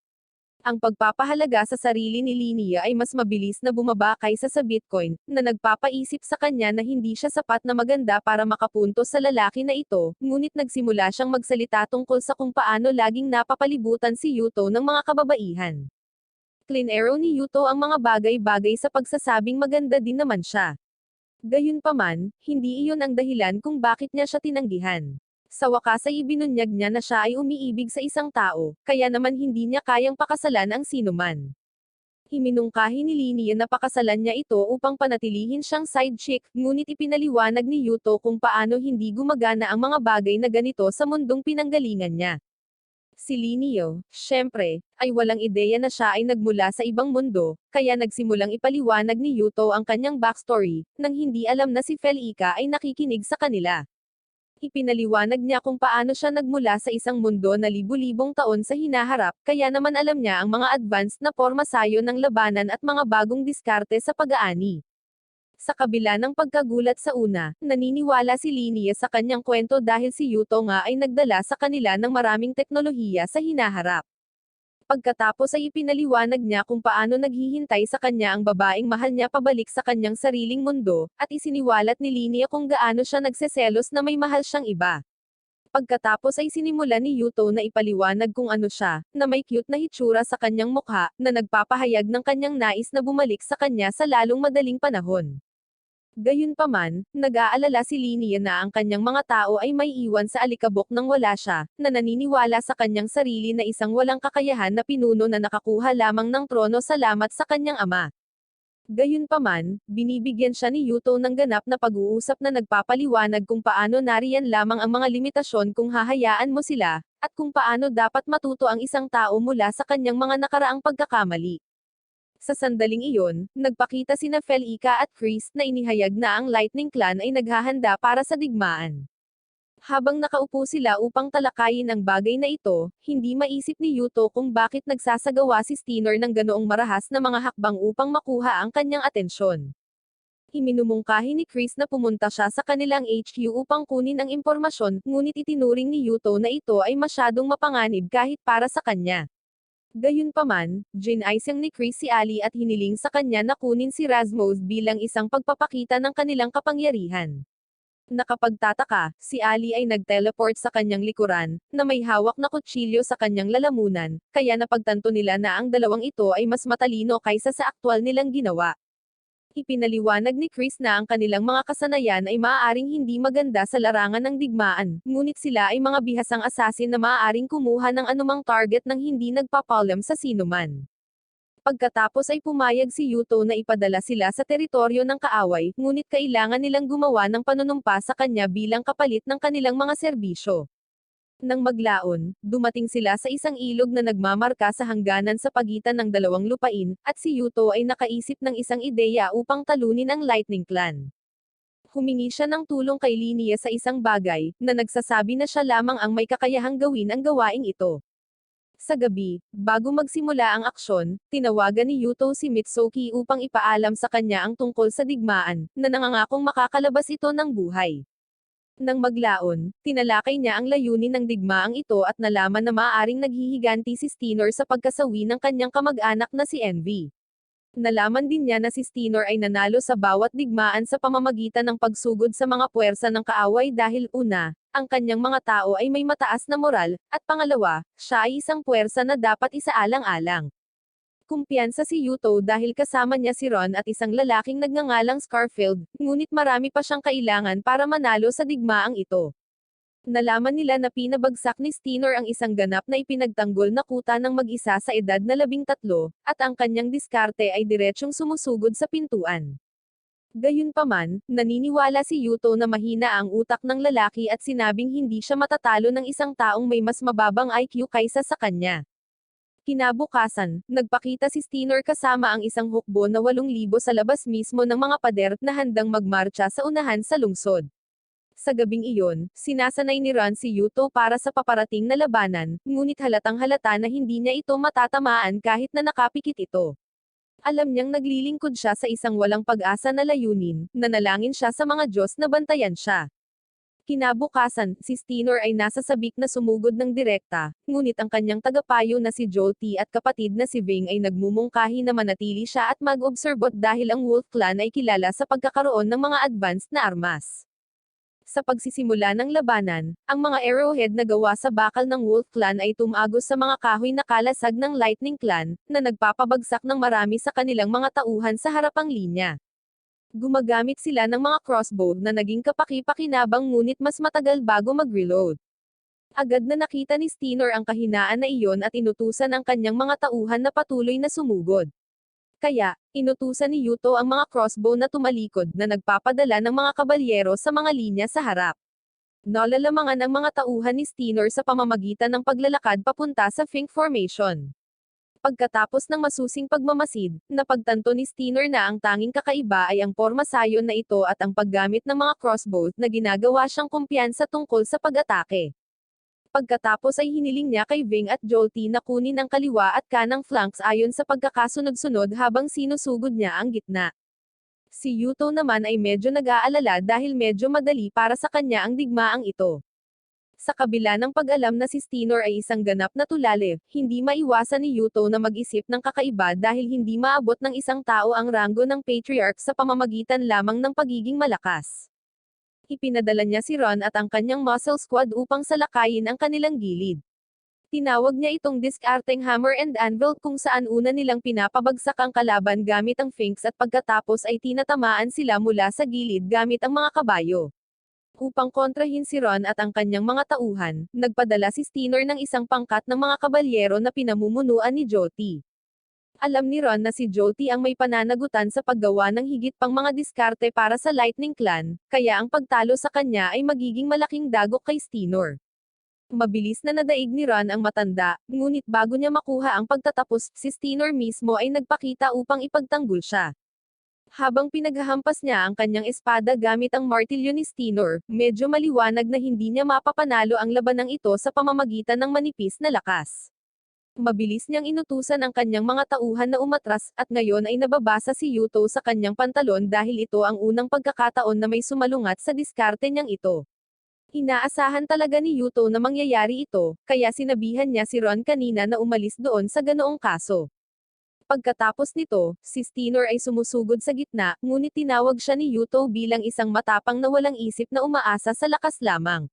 Ang pagpapahalaga sa sarili ni Linnea ay mas mabilis na bumaba kaysa sa Bitcoin, na nagpapaisip sa kanya na hindi siya sapat na maganda para makapuntos sa lalaki na ito, ngunit nagsimula siyang magsalita tungkol sa kung paano laging napapalibutan si Yuto ng mga kababaihan. Clinero ni Yuto ang mga bagay-bagay sa pagsasabing maganda din naman siya. Gayunpaman, hindi iyon ang dahilan kung bakit niya siya tinanggihan. Sa wakas ay ibinunyag niya na siya ay umiibig sa isang tao, kaya naman hindi niya kayang pakasalan ang sinuman. Iminungkahi ni Linnea na pakasalan niya ito upang panatilihin siyang side chick, ngunit ipinaliwanag ni Yuto kung paano hindi gumagana ang mga bagay na ganito sa mundong pinanggalingan niya. Si Linnea, syempre, ay walang ideya na siya ay nagmula sa ibang mundo, kaya nagsimulang ipaliwanag ni Yuto ang kanyang backstory, nang hindi alam na si Felica ay nakikinig sa kanila. Ipinaliwanag niya kung paano siya nagmula sa isang mundo na libu-libong taon sa hinaharap, kaya naman alam niya ang mga advanced na pormasayo ng labanan at mga bagong diskarte sa pag-aani. Sa kabila ng pagkagulat sa una, naniniwala si Linnea sa kanyang kwento dahil si Yuto nga ay nagdala sa kanila ng maraming teknolohiya sa hinaharap. Pagkatapos ay ipinaliwanag niya kung paano naghihintay sa kanya ang babaeng mahal niya pabalik sa kanyang sariling mundo, at isiniwalat ni Linnea kung gaano siya nagseselos na may mahal siyang iba. Pagkatapos ay sinimula ni Yuto na ipaliwanag kung ano siya, na may cute na hitsura sa kanyang mukha, na nagpapahayag ng kanyang nais na bumalik sa kanya sa lalong madaling panahon. Gayunpaman, nag-aalala si Linnea na ang kanyang mga tao ay may iwan sa alikabok nang wala siya, na naniniwala sa kanyang sarili na isang walang kakayahan na pinuno na nakakuha lamang ng trono salamat sa kanyang ama. Gayunpaman, binibigyan siya ni Yuto ng ganap na pag-uusap na nagpapaliwanag kung paano nariyan lamang ang mga limitasyon kung hahayaan mo sila, at kung paano dapat matuto ang isang tao mula sa kanyang mga nakaraang pagkakamali. Sa sandaling iyon, nagpakita sina Felica at Chris na inihayag na ang Lightning Clan ay naghahanda para sa digmaan. Habang nakaupo sila upang talakayin ang bagay na ito, hindi maisip ni Yuto kung bakit nagsasagawa si Steiner ng ganoong marahas na mga hakbang upang makuha ang kanyang atensyon. Iminumungkahi ni Chris na pumunta siya sa kanilang HQ upang kunin ang impormasyon, ngunit itinuring ni Yuto na ito ay masyadong mapanganib kahit para sa kanya. Gayunpaman, ginaisang ni Chris si Ali at hiniling sa kanya na kunin si Rasmus bilang isang pagpapakita ng kanilang kapangyarihan. Nakapagtataka, si Ali ay nag-teleport sa kanyang likuran, na may hawak na kutsilyo sa kanyang lalamunan, kaya napagtanto nila na ang dalawang ito ay mas matalino kaysa sa aktwal nilang ginawa. Ipinaliwanag ni Chris na ang kanilang mga kasanayan ay maaaring hindi maganda sa larangan ng digmaan, ngunit sila ay mga bihasang asasin na maaaring kumuha ng anumang target nang hindi nagpapalam sa sinuman. Pagkatapos ay pumayag si Yuto na ipadala sila sa teritoryo ng kaaway, ngunit kailangan nilang gumawa ng panunumpa sa kanya bilang kapalit ng kanilang mga serbisyo. Nang maglaon, dumating sila sa isang ilog na nagmamarka sa hangganan sa pagitan ng dalawang lupain, at si Yuto ay nakaisip ng isang ideya upang talunin ang Lightning Clan. Humingi siya ng tulong kay Linnea sa isang bagay, na nagsasabi na siya lamang ang may kakayahang gawin ang gawaing ito. Sa gabi, bago magsimula ang aksyon, tinawagan ni Yuto si Mitsuki upang ipaalam sa kanya ang tungkol sa digmaan, na nangangakong makakalabas ito ng buhay. Nang maglaon, tinalakay niya ang layunin ng digmaang ito at nalaman na maaaring naghihiganti si Stinor sa pagkasawi ng kanyang kamag-anak na si Envy. Nalaman din niya na si Stinor ay nanalo sa bawat digmaan sa pamamagitan ng pagsugod sa mga puwersa ng kaaway dahil una, ang kanyang mga tao ay may mataas na moral, at pangalawa, siya ay isang puwersa na dapat isaalang-alang. Kumpiyansa si Yuto dahil kasama niya si Ron at isang lalaking nagngangalang Scarfield, ngunit marami pa siyang kailangan para manalo sa digmaang ito. Nalaman nila na pinabagsak ni Stinor ang isang ganap na ipinagtanggol na kuta ng mag-isa sa edad na 13, at ang kanyang diskarte ay diretsyong sumusugod sa pintuan. Gayunpaman, naniniwala si Yuto na mahina ang utak ng lalaki at sinabing hindi siya matatalo ng isang taong may mas mababang IQ kaysa sa kanya. Kinabukasan, nagpakita si Stinor kasama ang isang hukbo na 8,000 sa labas mismo ng mga pader na handang magmarcha sa unahan sa lungsod. Sa gabing iyon, sinasanay ni Ron si Yuto para sa paparating na labanan, ngunit halatang halata na hindi niya ito matatamaan kahit na nakapikit ito. Alam niyang naglilingkod siya sa isang walang pag-asa na layunin, nanalangin siya sa mga Diyos na bantayan siya. Kinabukasan, si Stinor ay nasa sabik na sumugod ng direkta, ngunit ang kanyang tagapayo na si Jolty at kapatid na si Ving ay nagmumungkahi na manatili siya at mag-obserbot dahil ang Wolf Clan ay kilala sa pagkakaroon ng mga advanced na armas. Sa pagsisimula ng labanan, ang mga arrowhead na gawa sa bakal ng Wolf Clan ay tumagos sa mga kahoy na kalasag ng Lightning Clan, na nagpapabagsak ng marami sa kanilang mga tauhan sa harapang linya. Gumagamit sila ng mga crossbow na naging kapaki-pakinabang ngunit mas matagal bago mag-reload. Agad na nakita ni Stinor ang kahinaan na iyon at inutusan ang kanyang mga tauhan na patuloy na sumugod. Kaya, inutusan ni Yuto ang mga crossbow na tumalikod na nagpapadala ng mga kabalyero sa mga linya sa harap. Nalalamangan ang mga tauhan ni Stinor sa pamamagitan ng paglalakad papunta sa Fink Formation. Pagkatapos ng masusing pagmamasid, napagtanto ni Stinor na ang tanging kakaiba ay ang pormasayon na ito at ang paggamit ng mga crossbow na ginagawa siyang kumpiyansa tungkol sa pag-atake. Pagkatapos ay hiniling niya kay Ving at Jolty na kunin ang kaliwa at kanang flanks ayon sa pagkakasunod-sunod habang sinusugod niya ang gitna. Si Yuto naman ay medyo nag-aalala dahil medyo madali para sa kanya ang digmaang ito. Sa kabila ng pag-alam na si Stinor ay isang ganap na tulale, hindi maiwasan ni Yuto na mag-isip ng kakaiba dahil hindi maabot ng isang tao ang ranggo ng Patriarch sa pamamagitan lamang ng pagiging malakas. Ipinadala niya si Ron at ang kanyang muscle squad upang salakayin ang kanilang gilid. Tinawag niya itong diskarteng hammer and anvil kung saan una nilang pinapabagsak ang kalaban gamit ang finks at pagkatapos ay tinatamaan sila mula sa gilid gamit ang mga kabayo. Upang kontrahin si Ron at ang kanyang mga tauhan, nagpadala si Stinor ng isang pangkat ng mga kabalyero na pinamumunuan ni Jolty. Alam ni Ron na si Jolty ang may pananagutan sa paggawa ng higit pang mga diskarte para sa Lightning Clan, kaya ang pagtalo sa kanya ay magiging malaking dagok kay Stinor. Mabilis na nadaig ni Ron ang matanda, ngunit bago niya makuha ang pagtatapos, si Stinor mismo ay nagpakita upang ipagtanggol siya. Habang pinaghahampas niya ang kanyang espada gamit ang martilyo ni Stinor, medyo maliwanag na hindi niya mapapanalo ang labanang ito sa pamamagitan ng manipis na lakas. Mabilis niyang inutusan ang kanyang mga tauhan na umatras, at ngayon ay nababasa si Yuto sa kanyang pantalon dahil ito ang unang pagkakataon na may sumalungat sa diskarte niyang ito. Inaasahan talaga ni Yuto na mangyayari ito, kaya sinabihan niya si Ron kanina na umalis doon sa ganoong kaso. Pagkatapos nito, si Stinor ay sumusugod sa gitna, ngunit tinawag siya ni Yuto bilang isang matapang na walang isip na umaasa sa lakas lamang.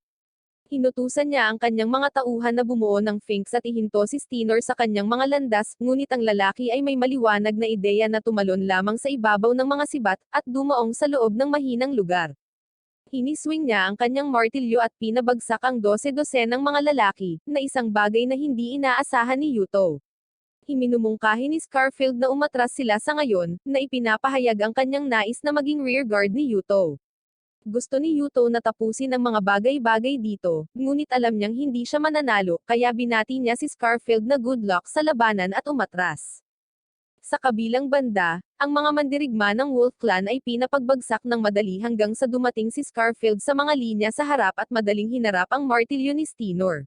Inutusan niya ang kanyang mga tauhan na bumuo ng finks at ihinto si Stinor sa kanyang mga landas, ngunit ang lalaki ay may maliwanag na ideya na tumalon lamang sa ibabaw ng mga sibat, at dumaong sa loob ng mahinang lugar. Iniswing niya ang kanyang martilyo at pinabagsak ang 12 ng mga lalaki, na isang bagay na hindi inaasahan ni Yuto. Iminumungkahi ni Scarfield na umatras sila sa ngayon, na ipinapahayag ang kanyang nais na maging rearguard ni Yuto. Gusto ni Yuto na tapusin ang mga bagay-bagay dito, ngunit alam niyang hindi siya mananalo, kaya binati niya si Scarfield na good luck sa labanan at umatras. Sa kabilang banda, ang mga mandirigma ng Wolf Clan ay pinapagbagsak ng madali hanggang sa dumating si Scarfield sa mga linya sa harap at madaling hinarap ang martilyo ni Steanor.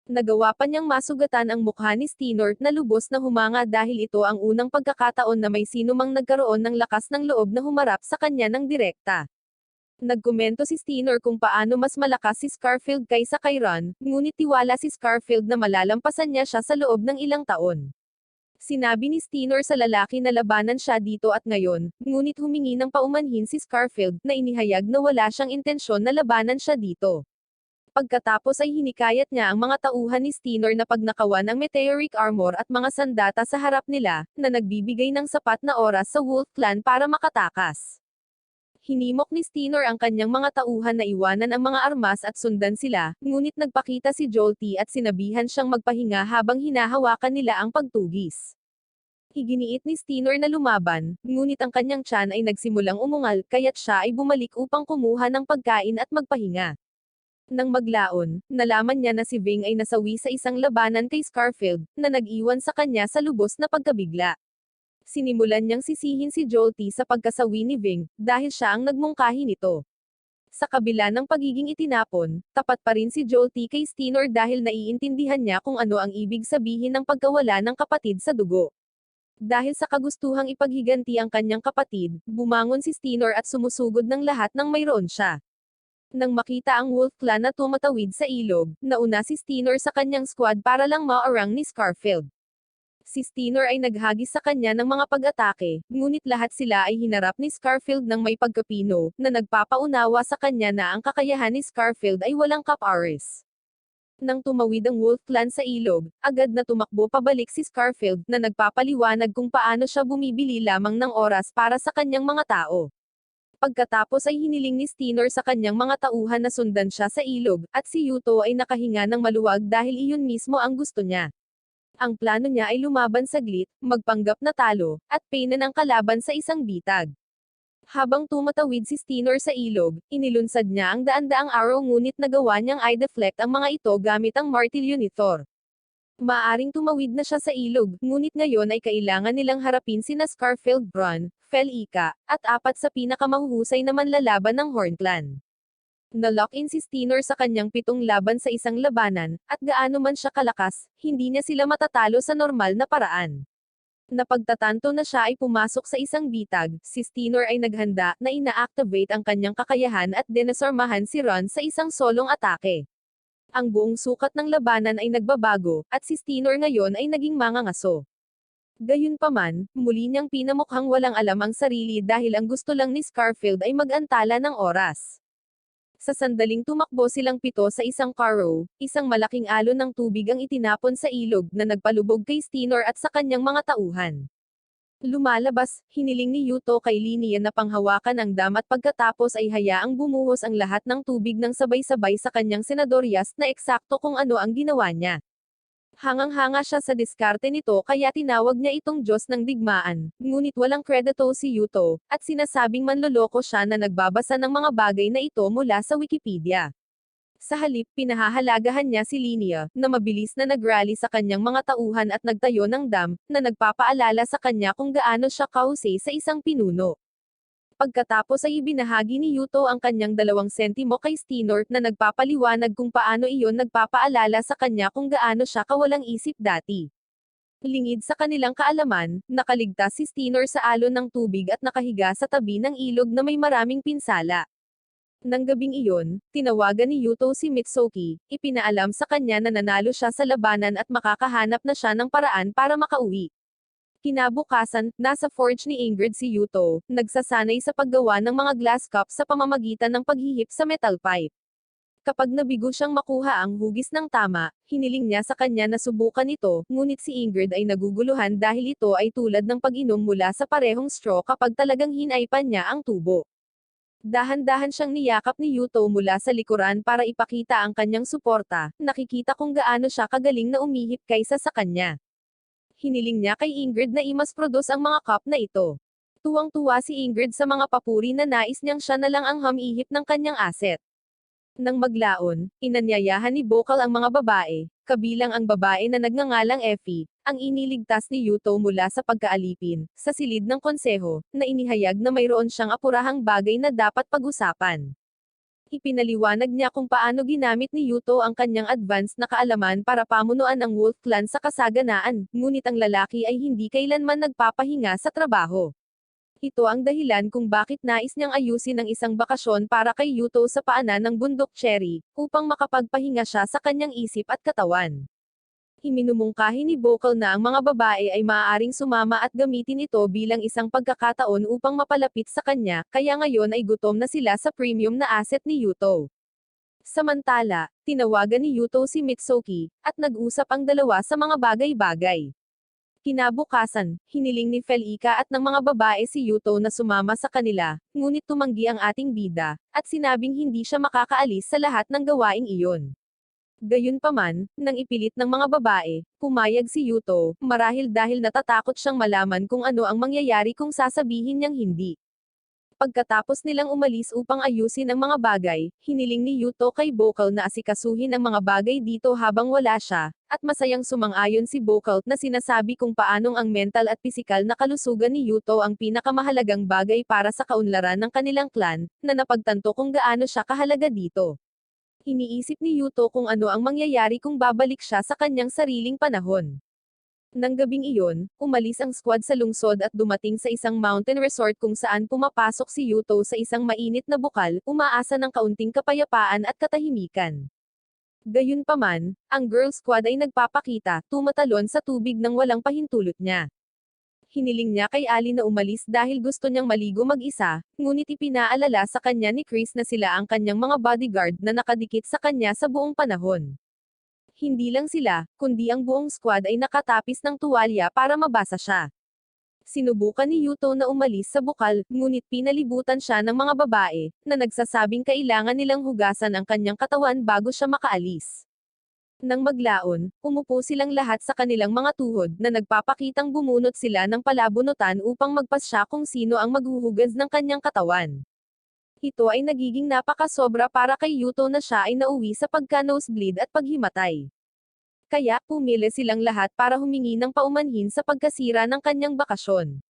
Nagawa pa niyang masugatan ang mukha ni Steanor na lubos na humanga dahil ito ang unang pagkakataon na may sino mang nagkaroon ng lakas ng loob na humarap sa kanya ng direkta. Nagkomento si Steanor kung paano mas malakas si Scarfield kaysa kay Ron, ngunit tiwala si Scarfield na malalampasan niya siya sa loob ng ilang taon. Sinabi ni Steanor sa lalaki na labanan siya dito at ngayon, ngunit humingi ng paumanhin si Scarfield na inihayag na wala siyang intensyon na labanan siya dito. Pagkatapos ay hinikayat niya ang mga tauhan ni Steanor na pagnakawan ang meteoric armor at mga sandata sa harap nila, na nagbibigay ng sapat na oras sa Wolf Clan para makatakas. Hinimok ni Steanor ang kanyang mga tauhan na iwanan ang mga armas at sundan sila, ngunit nagpakita si Jolty at sinabihan siyang magpahinga habang hinahawakan nila ang pagtugis. Iginiit ni Steanor na lumaban, ngunit ang kanyang tiyan ay nagsimulang umungal kaya't siya ay bumalik upang kumuha ng pagkain at magpahinga. Nang maglaon, nalaman niya na si Ving ay nasawi sa isang labanan kay Scarfield, na nag-iwan sa kanya sa lubos na pagkabigla. Sinimulan niyang sisihin si Jolty sa pagkasawi ni Ving, dahil siya ang nagmungkahi nito. Sa kabila ng pagiging itinapon, tapat pa rin si Jolty kay Steanor dahil naiintindihan niya kung ano ang ibig sabihin ng pagkawala ng kapatid sa dugo. Dahil sa kagustuhang ipaghiganti ang kanyang kapatid, bumangon si Steanor at sumusugod ng lahat ng mayroon siya. Nang makita ang Wolf Clan na tumatawid sa ilog, nauna si Steanor sa kanyang squad para lang maarang ni Scarfield. Si Steanor ay naghagis sa kanya ng mga pag-atake, ngunit lahat sila ay hinarap ni Scarfield ng may pagkapino, na nagpapaunawa sa kanya na ang kakayahan ni Scarfield ay walang kapares. Nang tumawid ang Wolf Clan sa ilog, agad na tumakbo pabalik si Scarfield, na nagpapaliwanag kung paano siya bumibili lamang ng oras para sa kanyang mga tao. Pagkatapos ay hiniling ni Steanor sa kanyang mga tauhan na sundan siya sa ilog, at si Yuto ay nakahinga ng maluwag dahil iyon mismo ang gusto niya. Ang plano niya ay lumaban saglit, magpanggap na talo, at painan ang kalaban sa isang bitag. Habang tumatawid si Steanor sa ilog, inilunsad niya ang daan-daang arrow ngunit nagawa niyang i-deflect ang mga ito gamit ang martilyo ni Thor. Maaring tumawid na siya sa ilog, ngunit ngayon ay kailangan nilang harapin sina Scarfield, Ron, Fel-Ika, at apat sa pinakamahuhusay na manlalaban ng Horn Clan. Na-lock-in si Steanor sa kanyang 7 laban sa isang labanan, at gaano man siya kalakas, hindi niya sila matatalo sa normal na paraan. Napagtatanto na siya ay pumasok sa isang bitag, si Steanor ay naghanda na ina-activate ang kanyang kakayahan at dinasormahan si Ron sa isang solong atake. Ang buong sukat ng labanan ay nagbabago, at si Steanor ngayon ay naging mangangaso. Gayunpaman, muli niyang pinamukhang walang alam ang sarili dahil ang gusto lang ni Scarfield ay mag-antala ng oras. Sa sandaling tumakbo silang 7 sa isang carro, isang malaking alon ng tubig ang itinapon sa ilog na nagpalubog kay Steanor at sa kanyang mga tauhan. Lumalabas, hiniling ni Yuto kay Linia na panghawakan ang dam at pagkatapos ay hayaang bumuhos ang lahat ng tubig ng sabay-sabay sa kanyang senadoryas na eksakto kung ano ang ginawa niya. Hangang-hanga siya sa diskarte nito kaya tinawag niya itong Diyos ng digmaan, ngunit walang kredito si Yuto, at sinasabing manloloko siya na nagbabasa ng mga bagay na ito mula sa Wikipedia. Sa halip, pinahahalagahan niya si Linia, na mabilis na nagrally sa kanyang mga tauhan at nagtayo ng dam, na nagpapaalala sa kanya kung gaano siya kahusay sa isang pinuno. Pagkatapos ay ibinahagi ni Yuto ang kanyang 2 sentimo kay Steanor na nagpapaliwanag kung paano iyon nagpapaalala sa kanya kung gaano siya kawalang isip dati. Lingid sa kanilang kaalaman, nakaligtas si Steanor sa alon ng tubig at nakahiga sa tabi ng ilog na may maraming pinsala. Nang gabing iyon, tinawagan ni Yuto si Mitsuki, ipinaalam sa kanya na nanalo siya sa labanan at makakahanap na siya ng paraan para makauwi. Kinabukasan, nasa forge ni Ingrid si Yuto, nagsasanay sa paggawa ng mga glass cup sa pamamagitan ng paghihip sa metal pipe. Kapag nabigo siyang makuha ang hugis ng tama, hiniling niya sa kanya na subukan ito, ngunit si Ingrid ay naguguluhan dahil ito ay tulad ng pag-inom mula sa parehong straw kapag talagang hinaipan niya ang tubo. Dahan-dahan siyang niyakap ni Yuto mula sa likuran para ipakita ang kanyang suporta, nakikita kung gaano siya kagaling na umihip kaysa sa kanya. Hiniling niya kay Ingrid na i-mass produce ang mga cup na ito. Tuwang-tuwa si Ingrid sa mga papuri na nais niyang siya na lang ang humihip ng kanyang asset. Nang maglaon, inanyayahan ni Bokal ang mga babae, kabilang ang babae na nagngangalang Effie, ang iniligtas ni Yuto mula sa pagkaalipin, sa silid ng konseho, na inihayag na mayroon siyang apurahang bagay na dapat pag-usapan. Ipinaliwanag niya kung paano ginamit ni Yuto ang kanyang advanced na kaalaman para pamunuan ang Wolf Clan sa kasaganaan, ngunit ang lalaki ay hindi kailanman nagpapahinga sa trabaho. Ito ang dahilan kung bakit nais niyang ayusin ang isang bakasyon para kay Yuto sa paanan ng bundok Cherry, upang makapagpahinga siya sa kanyang isip at katawan. Iminumungkahi ni Bokal na ang mga babae ay maaaring sumama at gamitin ito bilang isang pagkakataon upang mapalapit sa kanya, kaya ngayon ay gutom na sila sa premium na asset ni Yuto. Samantala, tinawagan ni Yuto si Mitsuki, at nag-usap ang dalawa sa mga bagay-bagay. Kinabukasan, hiniling ni Felika at ng mga babae si Yuto na sumama sa kanila, ngunit tumanggi ang ating bida, at sinabing hindi siya makakaalis sa lahat ng gawaing iyon. Gayunpaman, nang ipilit ng mga babae, pumayag si Yuto, marahil dahil natatakot siyang malaman kung ano ang mangyayari kung sasabihin niyang hindi. Pagkatapos nilang umalis upang ayusin ang mga bagay, hiniling ni Yuto kay Bokal na asikasuhin ang mga bagay dito habang wala siya, at masayang sumang-ayon si Bokal na sinasabi kung paanong ang mental at pisikal na kalusugan ni Yuto ang pinakamahalagang bagay para sa kaunlaran ng kanilang clan, na napagtanto kung gaano siya kahalaga dito. Iniisip ni Yuto kung ano ang mangyayari kung babalik siya sa kanyang sariling panahon. Nang gabing iyon, umalis ang squad sa lungsod at dumating sa isang mountain resort kung saan pumapasok si Yuto sa isang mainit na bukal, umaasa ng kaunting kapayapaan at katahimikan. Gayunpaman, ang girl squad ay nagpapakita, tumatalon sa tubig nang walang pahintulot niya. Hiniling niya kay Ali na umalis dahil gusto niyang maligo mag-isa, ngunit ipinaalala sa kanya ni Chris na sila ang kanyang mga bodyguard na nakadikit sa kanya sa buong panahon. Hindi lang sila, kundi ang buong squad ay nakatapis ng tuwalya para mabasa siya. Sinubukan ni Yuto na umalis sa bukal, ngunit pinalibutan siya ng mga babae, na nagsasabing kailangan nilang hugasan ang kanyang katawan bago siya makaalis. Nang maglaon, umupo silang lahat sa kanilang mga tuhod na nagpapakitang bumunot sila ng palabunutan upang magpasya kung sino ang maghuhugas ng kanyang katawan. Ito ay nagiging napakasobra para kay Yuto na siya ay nauwi sa pagka-nosebleed at paghimatay. Kaya, pumili silang lahat para humingi ng paumanhin sa pagkasira ng kanyang bakasyon.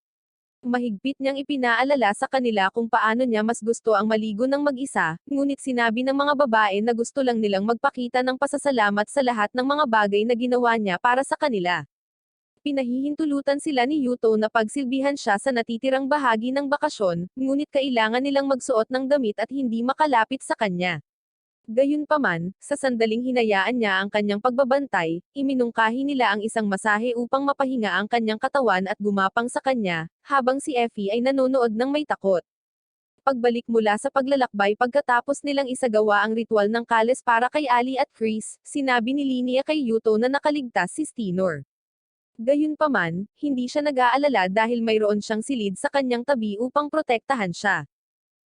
Mahigpit niyang ipinaalala sa kanila kung paano niya mas gusto ang maligo ng mag-isa, ngunit sinabi ng mga babae na gusto lang nilang magpakita ng pasasalamat sa lahat ng mga bagay na ginawa niya para sa kanila. Pinahihintulutan sila ni Yuto na pagsilbihan siya sa natitirang bahagi ng bakasyon, ngunit kailangan nilang magsuot ng damit at hindi makalapit sa kanya. Gayunpaman, sa sandaling hinayaan niya ang kanyang pagbabantay, iminungkahi nila ang isang masahe upang mapahinga ang kanyang katawan at gumapang sa kanya, habang si Effie ay nanonood ng may takot. Pagbalik mula sa paglalakbay pagkatapos nilang isagawa ang ritual ng Kales para kay Ali at Chris, sinabi ni Linnea kay Yuto na nakaligtas si Stinor. Gayunpaman, hindi siya nag-aalala dahil mayroon siyang silid sa kanyang tabi upang protektahan siya.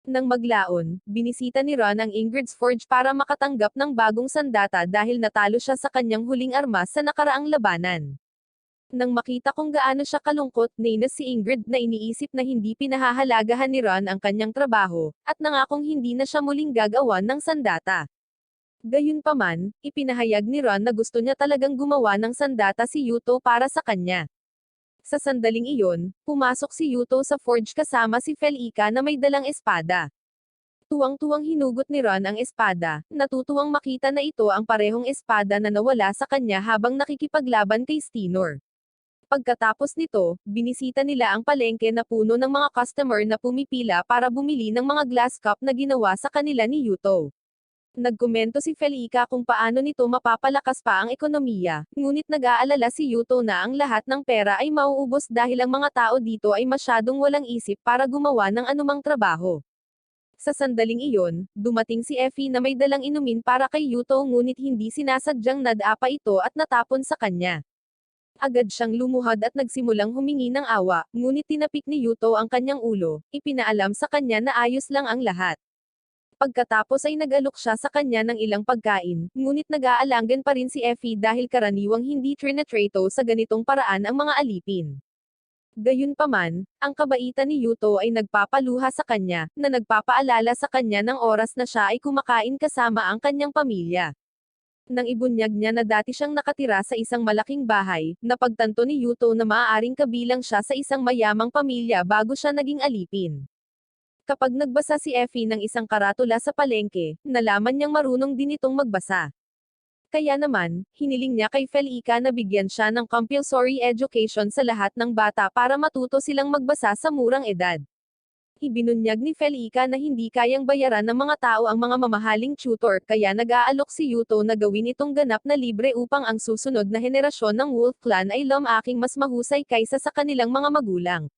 Nang maglaon, binisita ni Ron ang Ingrid's Forge para makatanggap ng bagong sandata dahil natalo siya sa kanyang huling armas sa nakaraang labanan. Nang makita kung gaano siya kalungkot, nainis si Ingrid na iniisip na hindi pinahahalagahan ni Ron ang kanyang trabaho, at nangakong hindi na siya muling gagawan ng sandata. Gayunpaman, ipinahayag ni Ron na gusto niya talagang gumawa ng sandata si Yuto para sa kanya. Sa sandaling iyon, pumasok si Yuto sa forge kasama si Felika na may dalang espada. Tuwang-tuwang hinugot ni Ron ang espada, natutuwang makita na ito ang parehong espada na nawala sa kanya habang nakikipaglaban kay Stinor. Pagkatapos nito, binisita nila ang palengke na puno ng mga customer na pumipila para bumili ng mga glass cup na ginawa sa kanila ni Yuto. Nagkomento si Felika kung paano nito mapapalakas pa ang ekonomiya, ngunit nag-aalala si Yuto na ang lahat ng pera ay mauubos dahil ang mga tao dito ay masyadong walang isip para gumawa ng anumang trabaho. Sa sandaling iyon, dumating si Effie na may dalang inumin para kay Yuto ngunit hindi sinasadyang nadapa ito at natapon sa kanya. Agad siyang lumuhad at nagsimulang humingi ng awa, ngunit tinapik ni Yuto ang kanyang ulo, ipinaalam sa kanya na ayos lang ang lahat. Pagkatapos ay nag-alok siya sa kanya ng ilang pagkain, ngunit nag-aalangan pa rin si Effie dahil karaniwang hindi trinatrato sa ganitong paraan ang mga alipin. Gayunpaman, ang kabaitan ni Yuto ay nagpapaluha sa kanya, na nagpapaalala sa kanya ng oras na siya ay kumakain kasama ang kanyang pamilya. Nang ibunyag niya na dati siyang nakatira sa isang malaking bahay, napagtanto ni Yuto na maaaring kabilang siya sa isang mayamang pamilya bago siya naging alipin. Kapag nagbasa si Effie ng isang karatula sa palengke, nalaman niyang marunong din itong magbasa. Kaya naman, hiniling niya kay Felica na bigyan siya ng compulsory education sa lahat ng bata para matuto silang magbasa sa murang edad. Ibinunyag ni Felica na hindi kayang bayaran ng mga tao ang mga mamahaling tutor kaya nag-aalok si Yuto na gawin itong ganap na libre upang ang susunod na henerasyon ng Wolf Clan ay lumaking mas mahusay kaysa sa kanilang mga magulang.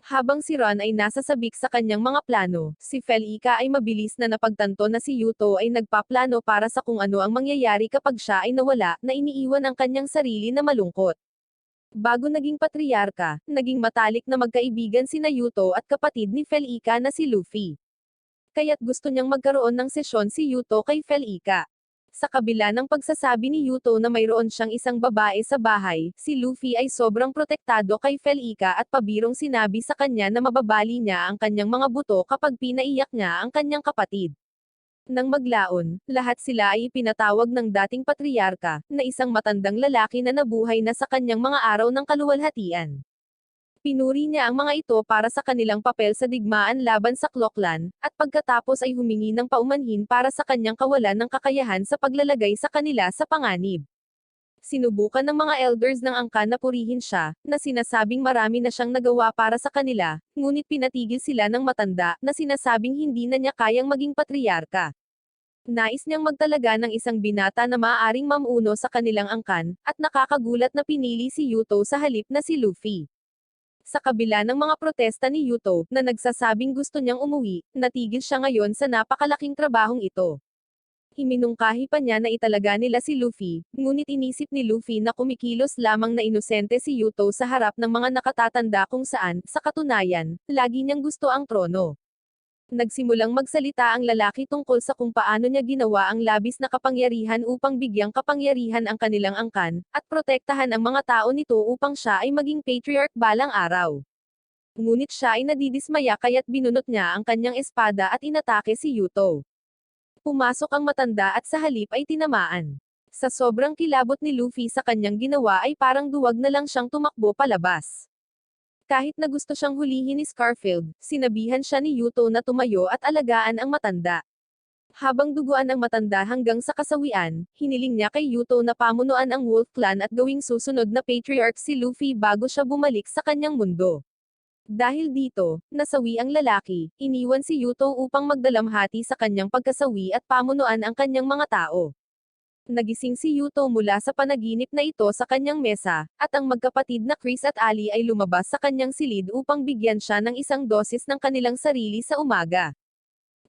Habang si Ron ay nasa sabik sa kanyang mga plano, si Felica ay mabilis na napagtanto na si Yuto ay nagpaplano para sa kung ano ang mangyayari kapag siya ay nawala, na iniiwan ang kanyang sarili na malungkot. Bago naging patriarka, naging matalik na magkaibigan sina Yuto at kapatid ni Felica na si Luffy. Kaya't gusto niyang magkaroon ng sesyon si Yuto kay Felica. Sa kabila ng pagsasabi ni Yuto na mayroon siyang isang babae sa bahay, si Luffy ay sobrang protektado kay Felica at pabirong sinabi sa kanya na mababali niya ang kanyang mga buto kapag pinaiyak niya ang kanyang kapatid. Nang maglaon, lahat sila ay ipinatawag ng dating patriarka, na isang matandang lalaki na nabuhay na sa kanyang mga araw ng kaluwalhatian. Pinuri niya ang mga ito para sa kanilang papel sa digmaan laban sa Clocklan, at pagkatapos ay humingi ng paumanhin para sa kanyang kawalan ng kakayahan sa paglalagay sa kanila sa panganib. Sinubukan ng mga elders ng angkan na purihin siya, na sinasabing marami na siyang nagawa para sa kanila, ngunit pinatigil sila ng matanda, na sinasabing hindi na niya kayang maging patriarka. Nais niyang magtalaga ng isang binata na maaaring mamuno sa kanilang angkan, at nakakagulat na pinili si Yuto sa halip na si Luffy. Sa kabila ng mga protesta ni Yuto, na nagsasabing gusto niyang umuwi, natigil siya ngayon sa napakalaking trabahong ito. Himinungkahi pa niya na italaga nila si Luffy, ngunit inisip ni Luffy na kumikilos lamang na inosente si Yuto sa harap ng mga nakatatanda kung saan, sa katunayan, lagi niyang gusto ang trono. Nagsimulang magsalita ang lalaki tungkol sa kung paano niya ginawa ang labis na kapangyarihan upang bigyang kapangyarihan ang kanilang angkan, at protektahan ang mga tao nito upang siya ay maging patriarch balang araw. Ngunit siya ay nadidismaya kaya't binunot niya ang kanyang espada at inatake si Yuto. Pumasok ang matanda at sa halip ay tinamaan. Sa sobrang kilabot ni Luffy sa kanyang ginawa ay parang duwag na lang siyang tumakbo palabas. Kahit na gusto siyang hulihin ni Scarfield, sinabihan siya ni Yuto na tumayo at alagaan ang matanda. Habang duguan ang matanda hanggang sa kasawian, hiniling niya kay Yuto na pamunuan ang Wolf Clan at gawing susunod na patriarch si Luffy bago siya bumalik sa kanyang mundo. Dahil dito, nasawi ang lalaki, iniwan si Yuto upang magdalamhati sa kanyang pagkasawi at pamunuan ang kanyang mga tao. Nagising si Yuto mula sa panaginip na ito sa kanyang mesa, at ang magkapatid na Chris at Ali ay lumabas sa kanyang silid upang bigyan siya ng isang dosis ng kanilang sarili sa umaga.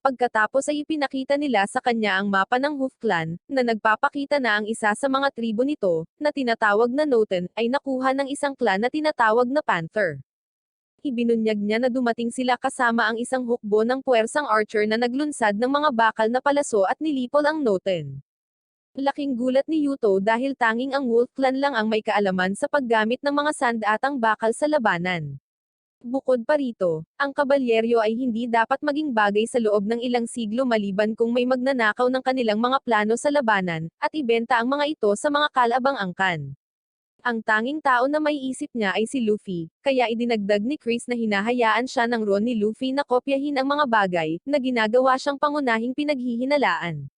Pagkatapos ay ipinakita nila sa kanya ang mapa ng Hoof Clan, na nagpapakita na ang isa sa mga tribo nito, na tinatawag na Noten, ay nakuha ng isang clan na tinatawag na Panther. Ibinunyag niya na dumating sila kasama ang isang hukbo ng puwersang archer na naglunsad ng mga bakal na palaso at nilipol ang Noten. Laking gulat ni Yuto dahil tanging ang Wolf Clan lang ang may kaalaman sa paggamit ng mga sandatang bakal sa labanan. Bukod pa rito, ang kabalyeryo ay hindi dapat maging bagay sa loob ng ilang siglo maliban kung may magnanakaw ng kanilang mga plano sa labanan, at ibenta ang mga ito sa mga kalabang angkan. Ang tanging tao na may isip niya ay si Luffy, kaya idinagdag ni Chris na hinahayaan siya ng Ron ni Luffy na kopyahin ang mga bagay, na ginagawa siyang pangunahing pinaghihinalaan.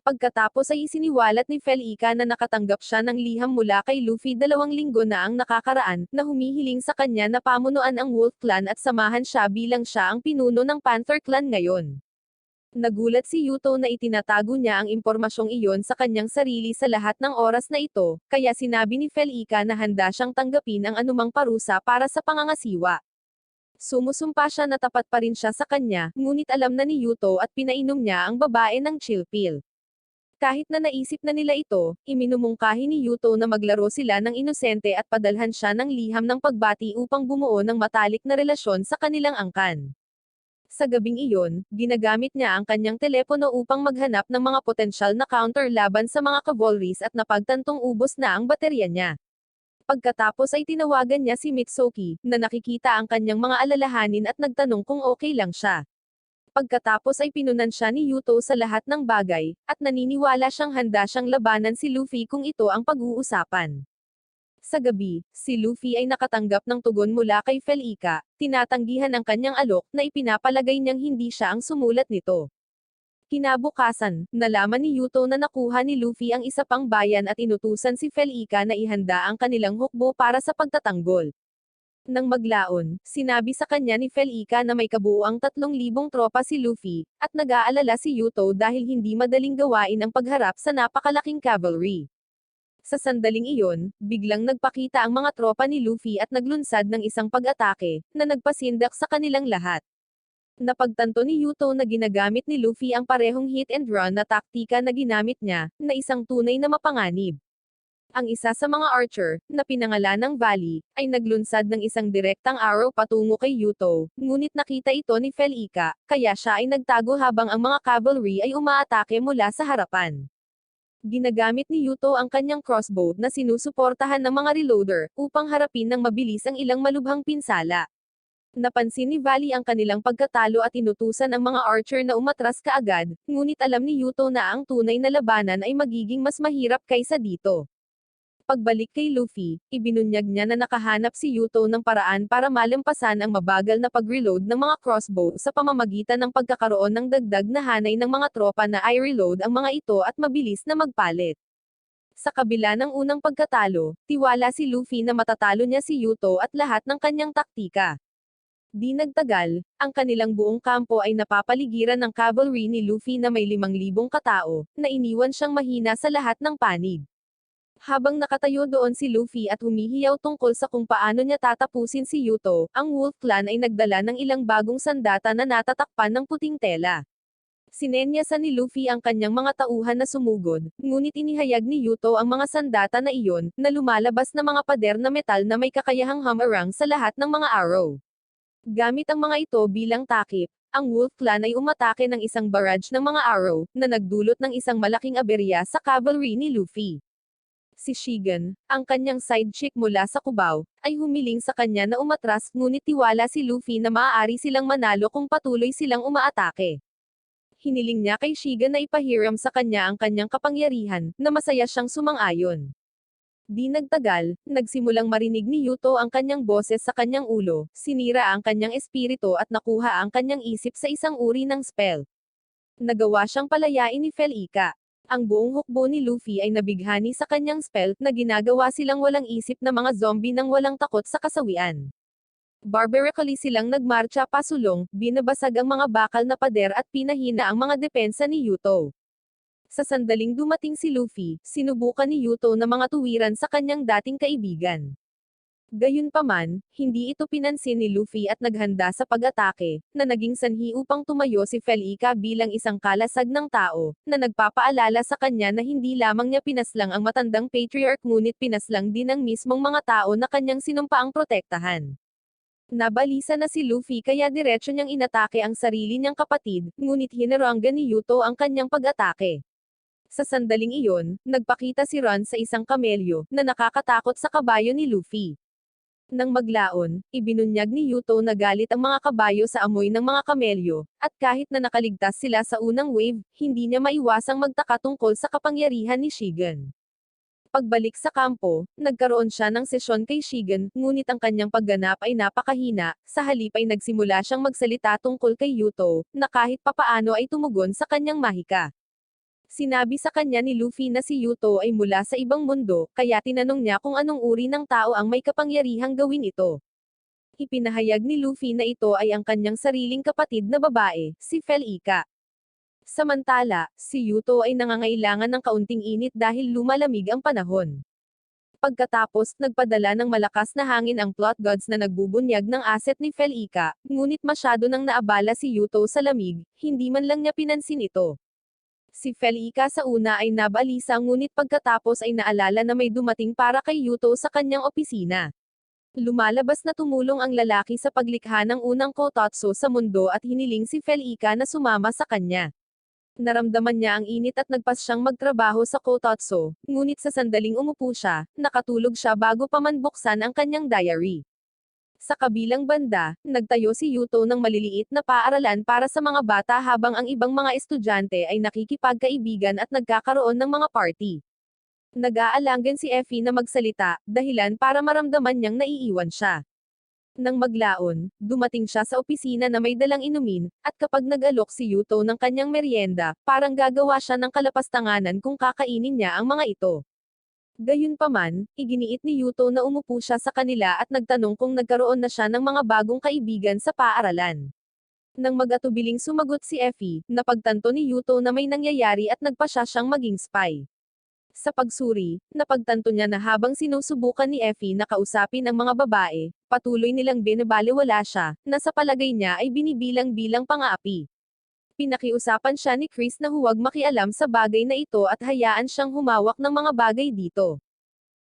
Pagkatapos ay isiniwalat ni Felica na nakatanggap siya ng liham mula kay Luffy 2 linggo na ang nakakaraan, na humihiling sa kanya na pamunuan ang Wolf Clan at samahan siya bilang siya ang pinuno ng Panther Clan ngayon. Nagulat si Yuto na itinatago niya ang impormasyong iyon sa kanyang sarili sa lahat ng oras na ito, kaya sinabi ni Felica na handa siyang tanggapin ang anumang parusa para sa pangangasiwa. Sumusumpa siya na tapat pa rin siya sa kanya, ngunit alam na ni Yuto at pinainom niya ang babae ng chill pill. Kahit na naisip na nila ito, iminumungkahi ni Yuto na maglaro sila ng inosente at padalhan siya ng liham ng pagbati upang bumuo ng matalik na relasyon sa kanilang angkan. Sa gabing iyon, ginagamit niya ang kanyang telepono upang maghanap ng mga potensyal na counter laban sa mga cavalries at napagtantong ubos na ang baterya niya. Pagkatapos ay tinawagan niya si Mitsuki, na nakikita ang kanyang mga alalahanin at nagtanong kung okay lang siya. Pagkatapos ay pinunan siya ni Yuto sa lahat ng bagay, at naniniwala siyang handa siyang labanan si Luffy kung ito ang pag-uusapan. Sa gabi, si Luffy ay nakatanggap ng tugon mula kay Felika, tinatanggihan ang kanyang alok na ipinapalagay niyang hindi siya ang sumulat nito. Kinabukasan, nalaman ni Yuto na nakuha ni Luffy ang isa pang bayan at inutusan si Felika na ihanda ang kanilang hukbo para sa pagtatanggol. Nang maglaon, sinabi sa kanya ni Felika na may kabuuang 3,000 tropa si Luffy, at nag-aalala si Yuto dahil hindi madaling gawain ang pagharap sa napakalaking cavalry. Sa sandaling iyon, biglang nagpakita ang mga tropa ni Luffy at naglunsad ng isang pag-atake, na nagpasindak sa kanilang lahat. Napagtanto ni Yuto na ginagamit ni Luffy ang parehong hit and run na taktika na ginamit niya, na isang tunay na mapanganib. Ang isa sa mga archer, na pinangalan ng Valley, ay naglunsad ng isang direktang arrow patungo kay Yuto, ngunit nakita ito ni Felika, kaya siya ay nagtago habang ang mga cavalry ay umaatake mula sa harapan. Ginagamit ni Yuto ang kanyang crossbow na sinusuportahan ng mga reloader, upang harapin ng mabilis ang ilang malubhang pinsala. Napansin ni Valley ang kanilang pagkatalo at inutusan ang mga archer na umatras kaagad, ngunit alam ni Yuto na ang tunay na labanan ay magiging mas mahirap kaysa dito. Pagbalik kay Luffy, ibinunyag niya na nakahanap si Yuto ng paraan para malampasan ang mabagal na pag-reload ng mga crossbow sa pamamagitan ng pagkakaroon ng dagdag na hanay ng mga tropa na i-reload ang mga ito at mabilis na magpalit. Sa kabila ng unang pagkatalo, tiwala si Luffy na matatalo niya si Yuto at lahat ng kanyang taktika. Di nagtagal, ang kanilang buong kampo ay napapaligiran ng cavalry ni Luffy na may 5,000 katao, na iniwan siyang mahina sa lahat ng panig. Habang nakatayo doon si Luffy at humihiyaw tungkol sa kung paano niya tatapusin si Yuto, ang Wolf Clan ay nagdala ng ilang bagong sandata na natatakpan ng puting tela. Sinenyasan ni Luffy ang kanyang mga tauhan na sumugod, ngunit inihayag ni Yuto ang mga sandata na iyon, na lumalabas na mga pader na metal na may kakayahang humarang sa lahat ng mga arrow. Gamit ang mga ito bilang takip, ang Wolf Clan ay umatake ng isang barrage ng mga arrow, na nagdulot ng isang malaking aberya sa cavalry ni Luffy. Si Shigen, ang kanyang side chick mula sa Cubao, ay humiling sa kanya na umatras, ngunit tiwala si Luffy na maaari silang manalo kung patuloy silang umaatake. Hiniling niya kay Shigen na ipahiram sa kanya ang kanyang kapangyarihan, na masaya siyang sumang-ayon. Di nagtagal, nagsimulang marinig ni Yuto ang kanyang boses sa kanyang ulo, sinira ang kanyang espiritu at nakuha ang kanyang isip sa isang uri ng spell. Nagawa siyang palayain ni Felika. Ang buong hukbo ni Luffy ay nabighani sa kanyang spell, na ginagawa silang walang isip na mga zombie nang walang takot sa kasawian. Barbarically silang nagmarcha pasulong, binabasag ang mga bakal na pader at pinahina ang mga depensa ni Yuto. Sa sandaling dumating si Luffy, sinubukan ni Yuto na mga tuwiran sa kanyang dating kaibigan. Gayunpaman, hindi ito pinansin ni Luffy at naghanda sa pag-atake, na naging sanhi upang tumayo si Felika bilang isang kalasag ng tao, na nagpapaalala sa kanya na hindi lamang niya pinaslang ang matandang patriarch ngunit pinaslang din ang mismong mga tao na kanyang sinumpaang protektahan. Nabalisa na si Luffy kaya diretso niyang inatake ang sarili niyang kapatid, ngunit hinaranggan ni Yuto ang kanyang pag-atake. Sa sandaling iyon, nagpakita si Ron sa isang kamelyo, na nakakatakot sa kabayo ni Luffy. Nang maglaon, ibinunyag ni Yuto na galit ang mga kabayo sa amoy ng mga kamelyo, at kahit na nakaligtas sila sa unang wave, hindi niya maiwasang magtaka tungkol sa kapangyarihan ni Shigen. Pagbalik sa kampo, nagkaroon siya ng sesyon kay Shigen, ngunit ang kanyang pagganap ay napakahina, sa halip ay nagsimula siyang magsalita tungkol kay Yuto, na kahit papaano ay tumugon sa kanyang mahika. Sinabi sa kanya ni Luffy na si Yuto ay mula sa ibang mundo, kaya tinanong niya kung anong uri ng tao ang may kapangyarihang gawin ito. Ipinahayag ni Luffy na ito ay ang kanyang sariling kapatid na babae, si Felika. Samantala, si Yuto ay nangangailangan ng kaunting init dahil lumalamig ang panahon. Pagkatapos, nagpadala ng malakas na hangin ang plot gods na nagbubunyag ng asset ni Felika, ngunit masyado nang naabala si Yuto sa lamig, hindi man lang niya pinansin ito. Si Felika sa una ay nabalisa ngunit pagkatapos ay naalala na may dumating para kay Yuto sa kanyang opisina. Lumalabas na tumulong ang lalaki sa paglikha ng unang Kotatsu sa mundo at hiniling si Felika na sumama sa kanya. Naramdaman niya ang init at nagpas siyang magtrabaho sa Kotatsu, ngunit sa sandaling umupo siya, nakatulog siya bago pa man buksan ang kanyang diary. Sa kabilang banda, nagtayo si Yuto ng maliliit na paaralan para sa mga bata habang ang ibang mga estudyante ay nakikipagkaibigan at nagkakaroon ng mga party. Nag-aalangan si Effie na magsalita, dahilan para maramdaman niyang naiiwan siya. Nang maglaon, dumating siya sa opisina na may dalang inumin, at kapag nag-alok si Yuto ng kanyang merienda, parang gagawa siya ng kalapastanganan kung kakainin niya ang mga ito. Gayunpaman, iginiit ni Yuto na umupo siya sa kanila at nagtanong kung nagkaroon na siya ng mga bagong kaibigan sa paaralan. Nang mag-atubiling sumagot si Effie, napagtanto ni Yuto na may nangyayari at nagpa siya siyang maging spy. Sa pagsuri, napagtanto niya na habang sinusubukan ni Effie na kausapin ang mga babae, patuloy nilang binabalewala siya, na sa palagay niya ay binibilang bilang pang-aapi. Pinakiusapan siya ni Chris na huwag makialam sa bagay na ito at hayaan siyang humawak ng mga bagay dito.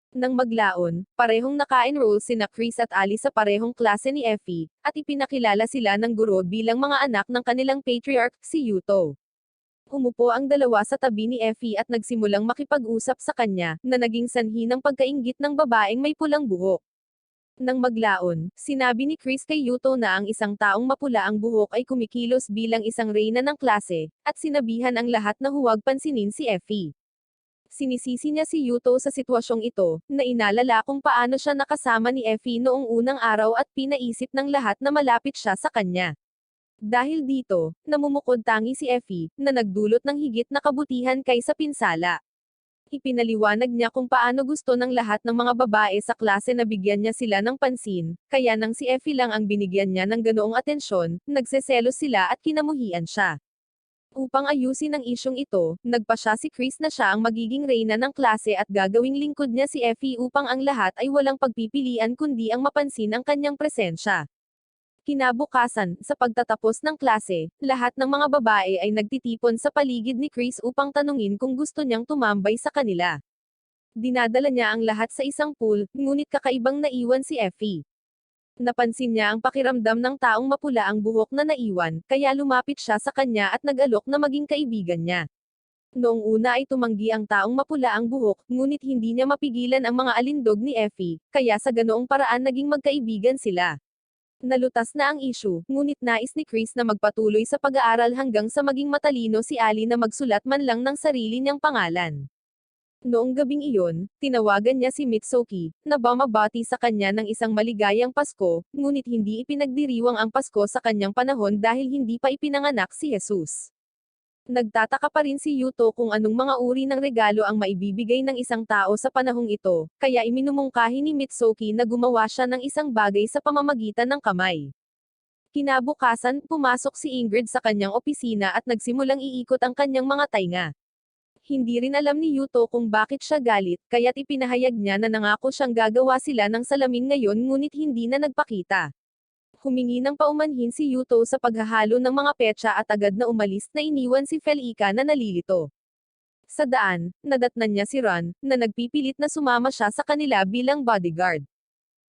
Nang maglaon, parehong naka-enroll sina Chris at Ali sa parehong klase ni Effie, at ipinakilala sila ng guro bilang mga anak ng kanilang patriarch, si Yuto. Umupo ang dalawa sa tabi ni Effie at nagsimulang makipag-usap sa kanya, na naging sanhi ng pagkainggit ng babaeng may pulang buhok. Nang maglaon, sinabi ni Chris kay Yuto na ang isang taong mapula ang buhok ay kumikilos bilang isang reyna ng klase, at sinabihan ang lahat na huwag pansinin si Effie. Sinisisi niya si Yuto sa sitwasyong ito, na inalala kung paano siya nakasama ni Effie noong unang araw at pinaisip ng lahat na malapit siya sa kanya. Dahil dito, namumukod tangi si Effie, na nagdulot ng higit na kabutihan kaysa pinsala. Ipinaliwanag niya kung paano gusto ng lahat ng mga babae sa klase na bigyan niya sila ng pansin, kaya nang si Effie lang ang binigyan niya ng ganoong atensyon, nagseselos sila at kinamuhian siya. Upang ayusin ang isyong ito, nagpa siya si Chris na siya ang magiging reyna ng klase at gagawing lingkod niya si Effie upang ang lahat ay walang pagpipilian kundi ang mapansin ang kanyang presensya. Kinabukasan, sa pagtatapos ng klase, lahat ng mga babae ay nagtitipon sa paligid ni Chris upang tanungin kung gusto niyang tumambay sa kanila. Dinadala niya ang lahat sa isang pool, ngunit kakaibang naiwan si Effie. Napansin niya ang pakiramdam ng taong mapula ang buhok na naiwan, kaya lumapit siya sa kanya at nag-alok na maging kaibigan niya. Noong una ay tumanggi ang taong mapula ang buhok, ngunit hindi niya mapigilan ang mga alindog ni Effie, kaya sa ganoong paraan naging magkaibigan sila. Nalutas na ang issue, ngunit nais ni Chris na magpatuloy sa pag-aaral hanggang sa maging matalino si Ali na magsulat man lang ng sarili niyang pangalan. Noong gabing iyon, tinawagan niya si Mitsuki, na bumabati sa kanya ng isang maligayang Pasko, ngunit hindi ipinagdiriwang ang Pasko sa kanyang panahon dahil hindi pa ipinanganak si Jesus. Nagtataka pa rin si Yuto kung anong mga uri ng regalo ang maibibigay ng isang tao sa panahong ito, kaya iminumungkahi ni Mitsuki na gumawa siya ng isang bagay sa pamamagitan ng kamay. Kinabukasan, pumasok si Ingrid sa kanyang opisina at nagsimulang iikot ang kanyang mga tainga. Hindi rin alam ni Yuto kung bakit siya galit, kaya't ipinahayag niya na nangako siyang gagawa sila ng salamin ngayon ngunit hindi na nagpakita. Humingi ng paumanhin si Yuto sa paghahalo ng mga petsa at agad na umalis na iniwan si Felica na nalilito. Sa daan, nadatnan niya si Ron, na nagpipilit na sumama siya sa kanila bilang bodyguard.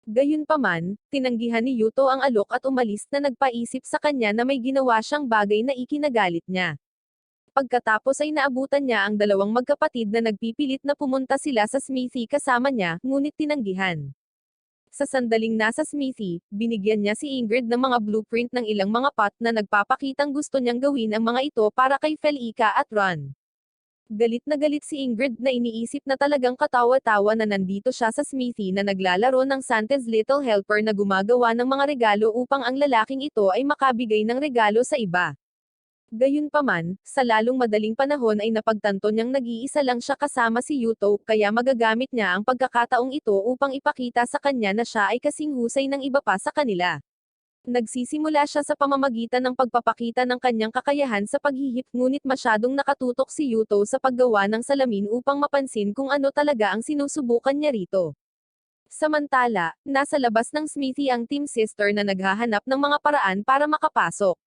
Gayunpaman, tinanggihan ni Yuto ang alok at umalis na nagpaisip sa kanya na may ginawa siyang bagay na ikinagalit niya. Pagkatapos ay naabutan niya ang dalawang magkapatid na nagpipilit na pumunta sila sa smithy kasama niya, ngunit tinanggihan. Sa sandaling nasa smithy, binigyan niya si Ingrid ng mga blueprint ng ilang mga pot na nagpapakitang gusto niyang gawin ang mga ito para kay Felica at Ron. Galit na galit si Ingrid na iniisip na talagang katawa-tawa na nandito siya sa smithy na naglalaro ng Santa's Little Helper na gumagawa ng mga regalo upang ang lalaking ito ay makabigay ng regalo sa iba. Gayunpaman, sa lalong madaling panahon ay napagtanto niyang nag-iisa lang siya kasama si Yuto, kaya magagamit niya ang pagkakataong ito upang ipakita sa kanya na siya ay kasing husay ng iba pa sa kanila. Nagsisimula siya sa pamamagitan ng pagpapakita ng kanyang kakayahan sa paghihip ngunit masyadong nakatutok si Yuto sa paggawa ng salamin upang mapansin kung ano talaga ang sinusubukan niya rito. Samantala, nasa labas ng smithy ang team sister na naghahanap ng mga paraan para makapasok.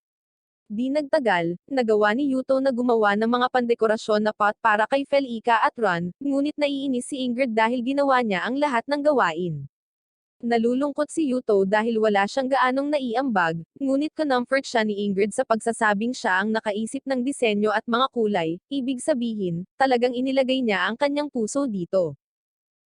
Di nagtagal, nagawa ni Yuto na gumawa ng mga pandekorasyon na pot para kay Felica at Ron, ngunit naiinis si Ingrid dahil ginawa niya ang lahat ng gawain. Nalulungkot si Yuto dahil wala siyang gaanong naiambag, ngunit comfort siya ni Ingrid sa pagsasabing siya ang nakaisip ng disenyo at mga kulay, ibig sabihin, talagang inilagay niya ang kanyang puso dito.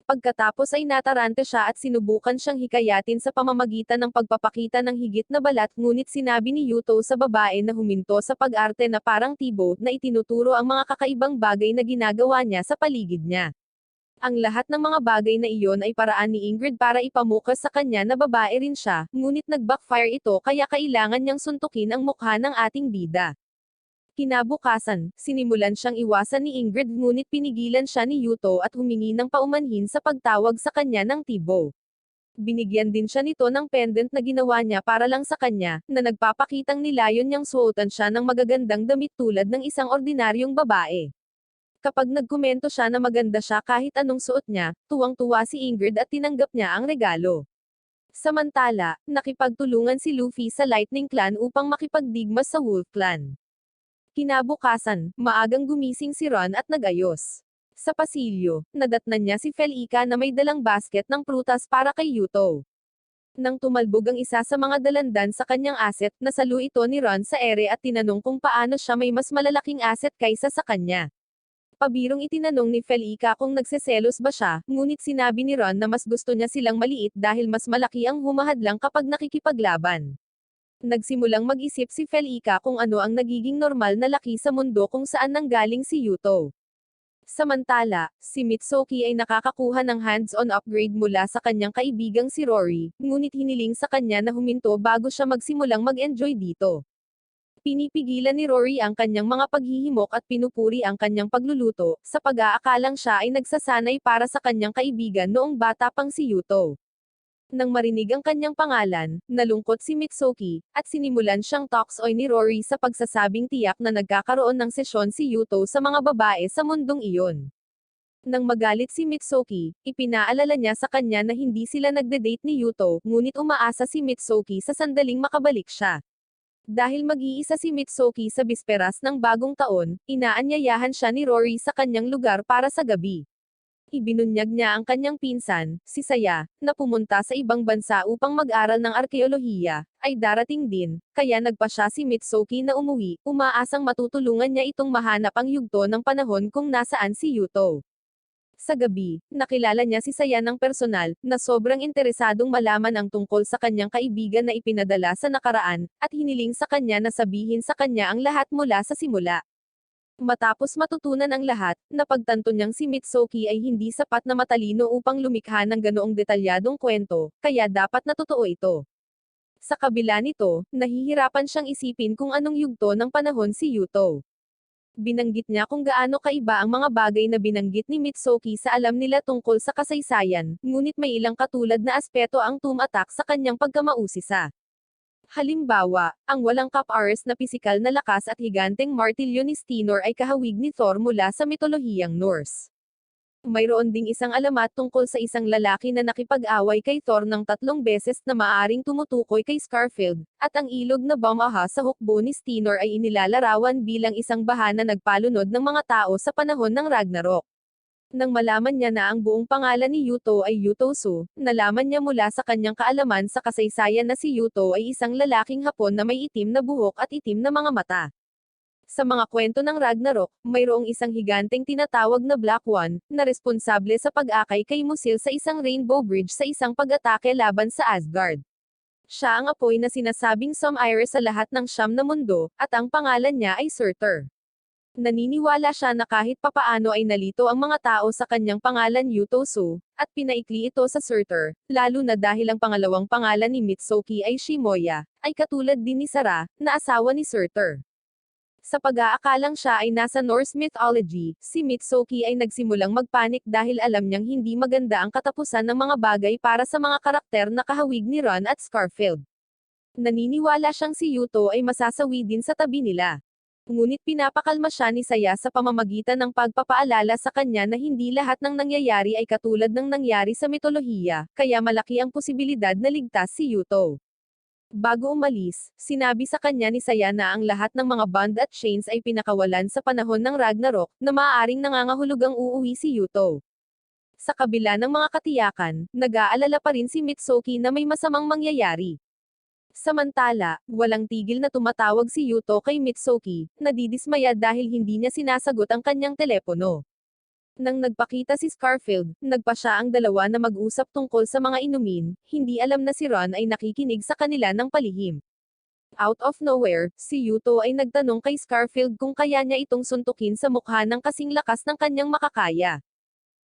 Pagkatapos ay natarante siya at sinubukan siyang hikayatin sa pamamagitan ng pagpapakita ng higit na balat, ngunit sinabi ni Yuto sa babae na huminto sa pag-arte na parang tibo na itinuturo ang mga kakaibang bagay na ginagawa niya sa paligid niya. Ang lahat ng mga bagay na iyon ay paraan ni Ingrid para ipamukas sa kanya na babae rin siya, ngunit nag-backfire ito kaya kailangan niyang suntukin ang mukha ng ating bida. Kinabukasan, sinimulan siyang iwasan ni Ingrid ngunit pinigilan siya ni Yuto at humingi ng paumanhin sa pagtawag sa kanya ng Tibo. Binigyan din siya nito ng pendant na ginawa niya para lang sa kanya, na nagpapakitang nilayon niyang suotan siya ng magagandang damit tulad ng isang ordinaryong babae. Kapag nagkomento siya na maganda siya kahit anong suot niya, tuwang-tuwa si Ingrid at tinanggap niya ang regalo. Samantala, nakipagtulungan si Luffy sa Lightning Clan upang makipagdigmas sa Wolf Clan. Kinabukasan, maagang gumising si Ron at nagayos. Sa pasilyo, nadatnan niya si Felika na may dalang basket ng prutas para kay Yuto. Nang tumalbog ang isa sa mga dalandan sa kanyang asset, nasalo ito ni Ron sa ere at tinanong kung paano siya may mas malalaking asset kaysa sa kanya. Pabirong itinanong ni Felika kung nagseselos ba siya, ngunit sinabi ni Ron na mas gusto niya silang maliit dahil mas malaki ang humahadlang kapag nakikipaglaban. Nagsimulang mag-isip si Felika kung ano ang nagiging normal na laki sa mundo kung saan nanggaling si Yuto. Samantala, si Mitsuki ay nakakakuha ng hands-on upgrade mula sa kanyang kaibigang si Rory, ngunit hiniling sa kanya na huminto bago siya magsimulang mag-enjoy dito. Pinipigilan ni Rory ang kanyang mga paghihimok at pinupuri ang kanyang pagluluto, sa pag-aakalang siya ay nagsasanay para sa kanyang kaibigan noong bata pang si Yuto. Nang marinig ang kanyang pangalan, nalungkot si Mitsuki, at sinimulan siyang talks-oy ni Rory sa pagsasabing tiyak na nagkakaroon ng sesyon si Yuto sa mga babae sa mundong iyon. Nang magalit si Mitsuki, ipinaalala niya sa kanya na hindi sila nagde-date ni Yuto, ngunit umaasa si Mitsuki sa sandaling makabalik siya. Dahil mag-iisa si Mitsuki sa bisperas ng bagong taon, inaanyayahan siya ni Rory sa kanyang lugar para sa gabi. Ibinunyag niya ang kanyang pinsan, si Saya, na pumunta sa ibang bansa upang mag-aral ng arkeolohiya, ay darating din, kaya nagpa siya si Mitsuki na umuwi, umaasang matutulungan niya itong mahanap ang yugto ng panahon kung nasaan si Yuto. Sa gabi, nakilala niya si Saya ng personal, na sobrang interesadong malaman ang tungkol sa kanyang kaibigan na ipinadala sa nakaraan, at hiniling sa kanya na sabihin sa kanya ang lahat mula sa simula. Matapos matutunan ang lahat, napagtanto niyang si Mitsuki ay hindi sapat na matalino upang lumikha ng ganoong detalyadong kwento, kaya dapat na totoo ito. Sa kabila nito, nahihirapan siyang isipin kung anong yugto ng panahon si Yuto. Binanggit niya kung gaano kaiba ang mga bagay na binanggit ni Mitsuki sa alam nila tungkol sa kasaysayan, ngunit may ilang katulad na aspeto ang tumatak sa kanyang pagkamausisa. Halimbawa, ang walang kap-ares na pisikal na lakas at higanteng martilyo ni Stinor ay kahawig ni Thor mula sa mitolohiyang Norse. Mayroon ding isang alamat tungkol sa isang lalaki na nakipag-away kay Thor ng 3 beses na maaring tumutukoy kay Scarfield, at ang ilog na Bamaha sa hukbo ni Stinor ay inilalarawan bilang isang baha na nagpalunod ng mga tao sa panahon ng Ragnarok. Nang malaman niya na ang buong pangalan ni Yuto ay Yutosu, nalaman niya mula sa kanyang kaalaman sa kasaysayan na si Yuto ay isang lalaking Hapon na may itim na buhok at itim na mga mata. Sa mga kwento ng Ragnarok, mayroong isang higanteng tinatawag na Black One, na responsable sa pag-akay kay Musil sa isang Rainbow Bridge sa isang pag-atake laban sa Asgard. Siya ang apoy na sinasabing Sumire sa lahat ng siyam na mundo, at ang pangalan niya ay Surtur. Naniniwala siya na kahit papaano ay nalito ang mga tao sa kanyang pangalan Yutosu, at pinaikli ito sa Surtur, lalo na dahil ang pangalawang pangalan ni Mitsuki ay Shimoya, ay katulad din ni Sara, na asawa ni Surtur. Sa pag-aakalang siya ay nasa Norse mythology, si Mitsuki ay nagsimulang magpanik dahil alam niyang hindi maganda ang katapusan ng mga bagay para sa mga karakter na kahawig ni Ron at Scarfield. Naniniwala siyang si Yuto ay masasawi din sa tabi nila. Ngunit pinapakalma siya ni Saya sa pamamagitan ng pagpapaalala sa kanya na hindi lahat ng nangyayari ay katulad ng nangyari sa mitolohiya, kaya malaki ang posibilidad na ligtas si Yuto. Bago umalis, sinabi sa kanya ni Saya na ang lahat ng mga bond at chains ay pinakawalan sa panahon ng Ragnarok, na maaaring nangangahulugang uuwi si Yuto. Sa kabila ng mga katiyakan, nag-aalala pa rin si Mitsuki na may masamang mangyayari. Samantala, walang tigil na tumatawag si Yuto kay Mitsuki, nadidismaya dahil hindi niya sinasagot ang kanyang telepono. Nang nagpakita si Scarfield, nagpa siya ang dalawa na mag-usap tungkol sa mga inumin, hindi alam na si Ron ay nakikinig sa kanila ng palihim. Out of nowhere, si Yuto ay nagtanong kay Scarfield kung kaya niya itong suntukin sa mukha ng kasing lakas ng kanyang makakaya.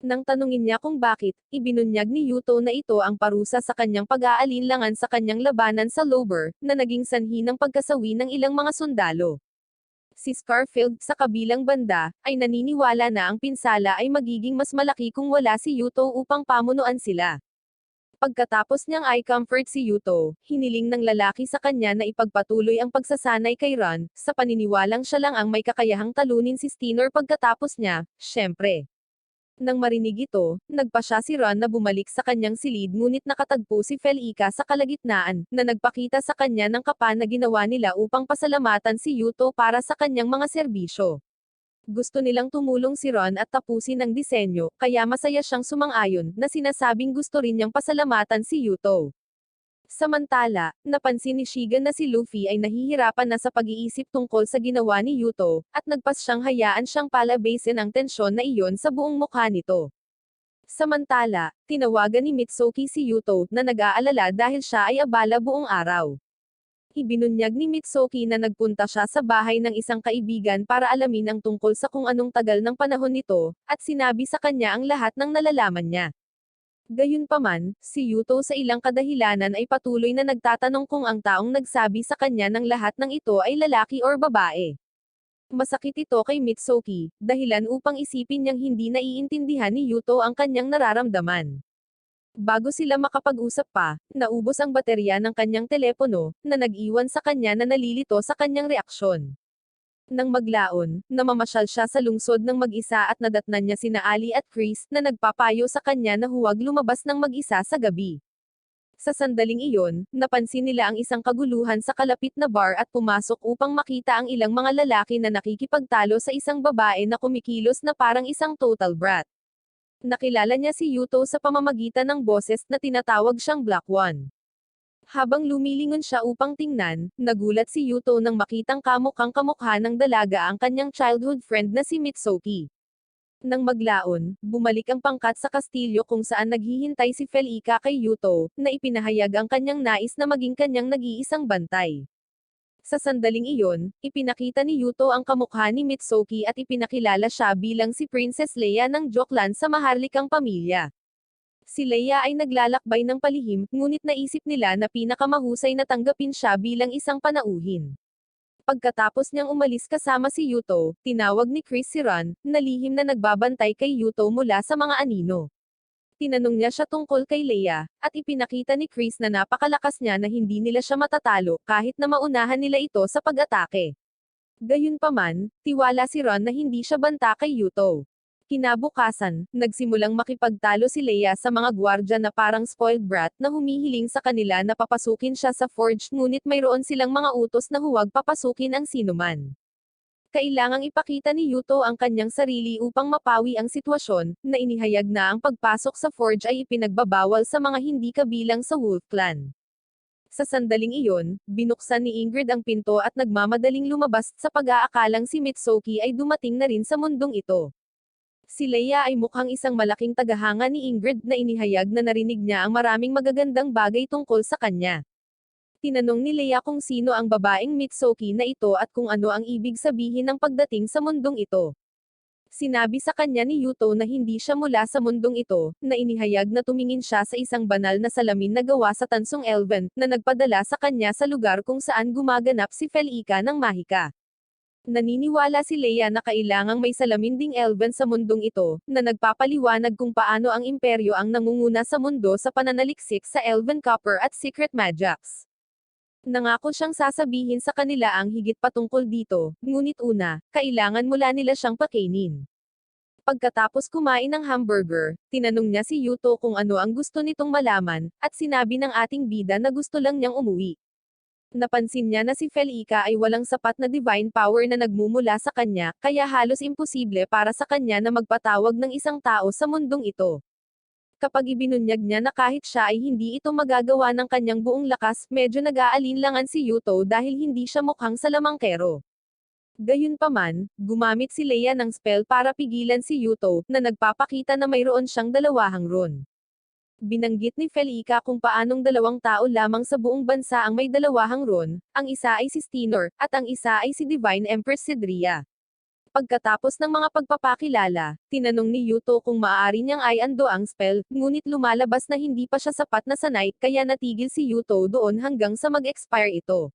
Nang tanungin niya kung bakit, ibinunyag ni Yuto na ito ang parusa sa kanyang pag-aalinlangan sa kanyang labanan sa Lober, na naging sanhi ng pagkasawi ng ilang mga sundalo. Si Scarfield, sa kabilang banda, ay naniniwala na ang pinsala ay magiging mas malaki kung wala si Yuto upang pamunuan sila. Pagkatapos niyang i-comfort si Yuto, hiniling ng lalaki sa kanya na ipagpatuloy ang pagsasanay kay Ron, sa paniniwalang siya lang ang may kakayahang talunin si Steiner pagkatapos niya, syempre. Nang marinig ito, nagpa siya si Ron na bumalik sa kanyang silid ngunit nakatagpo si Felica sa kalagitnaan, na nagpakita sa kanya ng kapa na ginawa nila upang pasalamatan si Yuto para sa kanyang mga serbisyo. Gusto nilang tumulong si Ron at tapusin ang disenyo, kaya masaya siyang sumang-ayon, na sinasabing gusto rin niyang pasalamatan si Yuto. Samantala, napansin ni Shiga na si Luffy ay nahihirapan na sa pag-iisip tungkol sa ginawa ni Yuto, at nagpas siyang hayaan siyang palabasin ang tensyon na iyon sa buong mukha nito. Samantala, tinawagan ni Mitsuki si Yuto, na nag-aalala dahil siya ay abala buong araw. Ibinunyag ni Mitsuki na nagpunta siya sa bahay ng isang kaibigan para alamin ang tungkol sa kung anong tagal ng panahon nito, at sinabi sa kanya ang lahat ng nalalaman niya. Gayunpaman, si Yuto sa ilang kadahilanan ay patuloy na nagtatanong kung ang taong nagsabi sa kanya ng lahat ng ito ay lalaki or babae. Masakit ito kay Mitsuki, dahilan upang isipin niyang hindi naiintindihan ni Yuto ang kanyang nararamdaman. Bago sila makapag-usap pa, naubos ang baterya ng kanyang telepono, na nag-iwan sa kanya na nalilito sa kanyang reaksyon. Nang maglaon, namamasyal siya sa lungsod ng mag-isa at nadatnan niya sina Ali at Chris, na nagpapayo sa kanya na huwag lumabas ng mag-isa sa gabi. Sa sandaling iyon, napansin nila ang isang kaguluhan sa kalapit na bar at pumasok upang makita ang ilang mga lalaki na nakikipagtalo sa isang babae na kumikilos na parang isang total brat. Nakilala niya si Yuto sa pamamagitan ng boses na tinatawag siyang Black One. Habang lumilingon siya upang tingnan, nagulat si Yuto nang makitang kamukhang-kamukha ng dalaga ang kanyang childhood friend na si Mitsuki. Nang maglaon, bumalik ang pangkat sa kastilyo kung saan naghihintay si Felica kay Yuto, na ipinahayag ang kanyang nais na maging kanyang nag-iisang bantay. Sa sandaling iyon, ipinakita ni Yuto ang kamukha ni Mitsuki at ipinakilala siya bilang si Princess Leia ng Joklan sa maharlikang pamilya. Si Leia ay naglalakbay ng palihim, ngunit naisip nila na pinakamahusay na tanggapin siya bilang isang panauhin. Pagkatapos niyang umalis kasama si Yuto, tinawag ni Chris si Ron, na lihim na nagbabantay kay Yuto mula sa mga anino. Tinanong niya siya tungkol kay Leia, at ipinakita ni Chris na napakalakas niya na hindi nila siya matatalo, kahit na maunahan nila ito sa pag-atake. Gayunpaman, tiwala si Ron na hindi siya banta kay Yuto. Kinabukasan, nagsimulang makipagtalo si Leia sa mga gwardya na parang spoiled brat na humihiling sa kanila na papasukin siya sa forge, ngunit mayroon silang mga utos na huwag papasukin ang sinuman. Kailangang ipakita ni Yuto ang kanyang sarili upang mapawi ang sitwasyon, na inihayag na ang pagpasok sa forge ay ipinagbabawal sa mga hindi kabilang sa Wolf Clan. Sa sandaling iyon, binuksan ni Ingrid ang pinto at nagmamadaling lumabas sa pag-aakalang si Mitsuki ay dumating na rin sa mundong ito. Si Leia ay mukhang isang malaking tagahanga ni Ingrid na inihayag na narinig niya ang maraming magagandang bagay tungkol sa kanya. Tinanong ni Leia kung sino ang babaeng Mitsuki na ito at kung ano ang ibig sabihin ng pagdating sa mundong ito. Sinabi sa kanya ni Yuto na hindi siya mula sa mundong ito, na inihayag na tumingin siya sa isang banal na salamin na gawa sa tansong elven, na nagpadala sa kanya sa lugar kung saan gumaganap si Felica ng mahika. Naniniwala si Leia na kailangang may salamin ding elven sa mundong ito, na nagpapaliwanag kung paano ang imperyo ang nangunguna sa mundo sa pananaliksik sa elven copper at secret magics. Nangako siyang sasabihin sa kanila ang higit patungkol dito, ngunit una, kailangan mula nila siyang pakainin. Pagkatapos kumain ng hamburger, tinanong niya si Yuto kung ano ang gusto nitong malaman, at sinabi ng ating bida na gusto lang niyang umuwi. Napansin niya na si Felica ay walang sapat na divine power na nagmumula sa kanya, kaya halos imposible para sa kanya na magpatawag ng isang tao sa mundong ito. Kapag ibinunyag niya na kahit siya ay hindi ito magagawa ng kanyang buong lakas, medyo nag-aalinlangan si Yuto dahil hindi siya mukhang salamangkero. Gayunpaman, gumamit si Leia ng spell para pigilan si Yuto, na nagpapakita na mayroon siyang dalawahang rune. Binanggit ni Felica kung paanong dalawang tao lamang sa buong bansa ang may dalawahang rune, ang isa ay si Stinor, at ang isa ay si Divine Empress Sidria. Pagkatapos ng mga pagpapakilala, tinanong ni Yuto kung maaari niyang i-undo ang spell, ngunit lumalabas na hindi pa siya sapat na sanay, kaya natigil si Yuto doon hanggang sa mag-expire ito.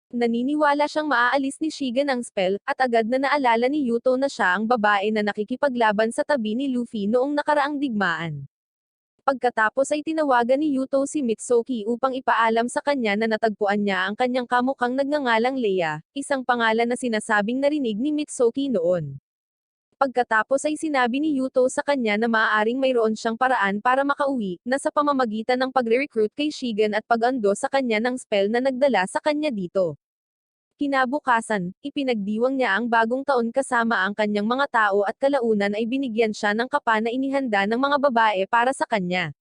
Naniniwala siyang maaalis ni Shigen ang spell, at agad na naalala ni Yuto na siya ang babae na nakikipaglaban sa tabi ni Luffy noong nakaraang digmaan. Pagkatapos ay tinawagan ni Yuto si Mitsuki upang ipaalam sa kanya na natagpuan niya ang kanyang kamukhang nagngangalang Leia, isang pangalan na sinasabing narinig ni Mitsuki noon. Pagkatapos ay sinabi ni Yuto sa kanya na maaaring mayroon siyang paraan para makauwi, na sa pamamagitan ng pagre-recruit kay Shigen at pag-undo sa kanya ng spell na nagdala sa kanya dito. Kinabukasan, ipinagdiwang niya ang bagong taon kasama ang kanyang mga tao at kalaunan ay binigyan siya ng kapa na inihanda ng mga babae para sa kanya.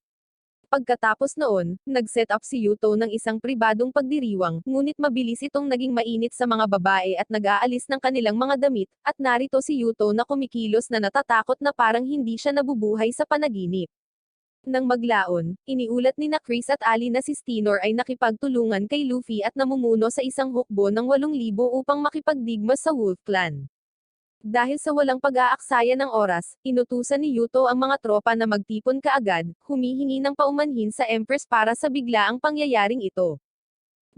Pagkatapos noon, nag-set up si Yuto ng isang pribadong pagdiriwang, ngunit mabilis itong naging mainit sa mga babae at nag-aalis ng kanilang mga damit, at narito si Yuto na kumikilos na natatakot na parang hindi siya nabubuhay sa panaginip. Nang maglaon, iniulat ni na Chris at Ali na si Stinor ay nakipagtulungan kay Luffy at namumuno sa isang hukbo ng 8,000 upang makipagdigmas sa Wolf Clan. Dahil sa walang pag-aaksaya ng oras, inutusan ni Yuto ang mga tropa na magtipon kaagad, humihingi ng paumanhin sa Empress para sa biglaang pangyayaring ito.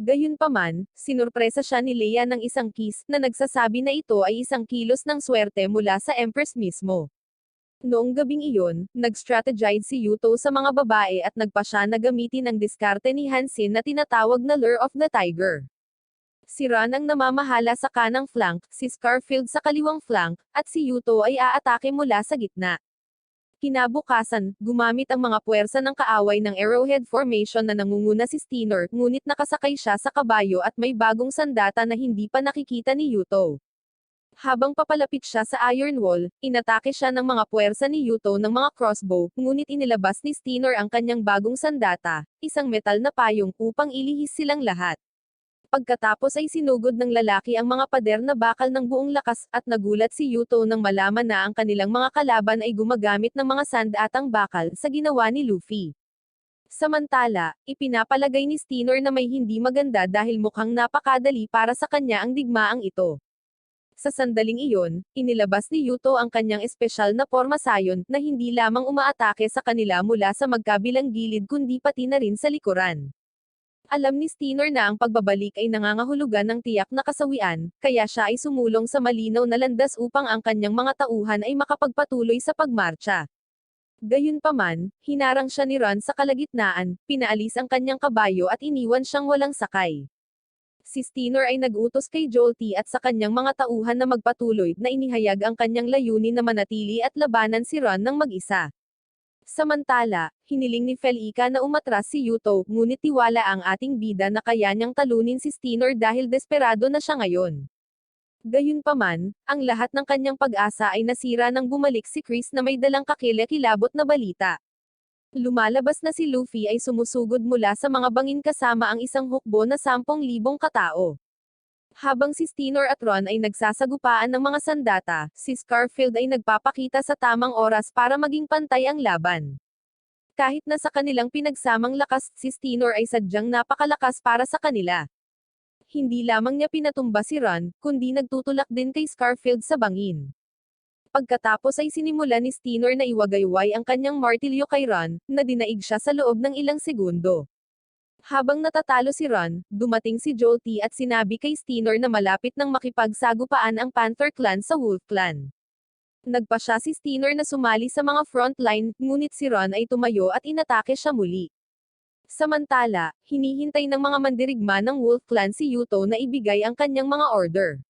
Gayunpaman, sinurpresa siya ni Leia ng isang kiss, na nagsasabi na ito ay isang kilos ng swerte mula sa Empress mismo. Noong gabing iyon, nag-strategize si Yuto sa mga babae at nagpa siya na gamitin ang diskarte ni Hansin na tinatawag na Lure of the Tiger. Si Ron ang namamahala sa kanang flank, si Scarfield sa kaliwang flank, at si Yuto ay aatake mula sa gitna. Kinabukasan, gumamit ang mga puwersa ng kaaway ng Arrowhead Formation na nangunguna si Stinor, ngunit nakasakay siya sa kabayo at may bagong sandata na hindi pa nakikita ni Yuto. Habang papalapit siya sa Iron Wall, inatake siya ng mga puwersa ni Yuto ng mga crossbow, ngunit inilabas ni Stinor ang kanyang bagong sandata, isang metal na payong, upang ilihis silang lahat. Pagkatapos ay sinugod ng lalaki ang mga pader na bakal ng buong lakas, at nagulat si Yuto nang malaman na ang kanilang mga kalaban ay gumagamit ng mga sandatang bakal sa ginawa ni Luffy. Samantala, ipinapalagay ni Stinor na may hindi maganda dahil mukhang napakadali para sa kanya ang digmaang ito. Sa sandaling iyon, inilabas ni Yuto ang kanyang espesyal na pormasayon, na hindi lamang umaatake sa kanila mula sa magkabilang gilid kundi pati na rin sa likuran. Alam ni Stinor na ang pagbabalik ay nangangahulugan ng tiyak na kasawian, kaya siya ay sumulong sa malinaw na landas upang ang kanyang mga tauhan ay makapagpatuloy sa pagmarcha. Gayunpaman, hinarang siya ni Ron sa kalagitnaan, pinaalis ang kanyang kabayo at iniwan siyang walang sakay. Si Stinor ay nag-utos kay Jolty at sa kanyang mga tauhan na magpatuloy, na inihayag ang kanyang layunin na manatili at labanan si Ron ng mag-isa. Samantala, hiniling ni Felica na umatras si Yuto, ngunit tiwala ang ating bida na kaya niyang talunin si Stinor dahil desperado na siya ngayon. Gayunpaman, ang lahat ng kanyang pag-asa ay nasira nang bumalik si Chris na may dalang kakilakilabot na balita. Lumalabas na si Luffy ay sumusugod mula sa mga bangin kasama ang isang hukbo na 10,000 katao. Habang si Stinor at Ron ay nagsasagupaan ng mga sandata, si Scarfield ay nagpapakita sa tamang oras para maging pantay ang laban. Kahit na sa kanilang pinagsamang lakas, si Stinor ay sadyang napakalakas para sa kanila. Hindi lamang niya pinatumba si Ron, kundi nagtutulak din kay Scarfield sa bangin. Pagkatapos ay sinimula ni Stinor na iwagayway ang kanyang martilyo kay Ron, na dinaig siya sa loob ng ilang segundo. Habang natatalo si Ron, dumating si Jolty at sinabi kay Stinor na malapit nang makipagsagupaan ang Panther Clan sa Wolf Clan. Nagpa siya si Stinor na sumali sa mga frontline, ngunit si Ron ay tumayo at inatake siya muli. Samantala, hinihintay ng mga mandirigma ng Wolf Clan si Yuto na ibigay ang kanyang mga order.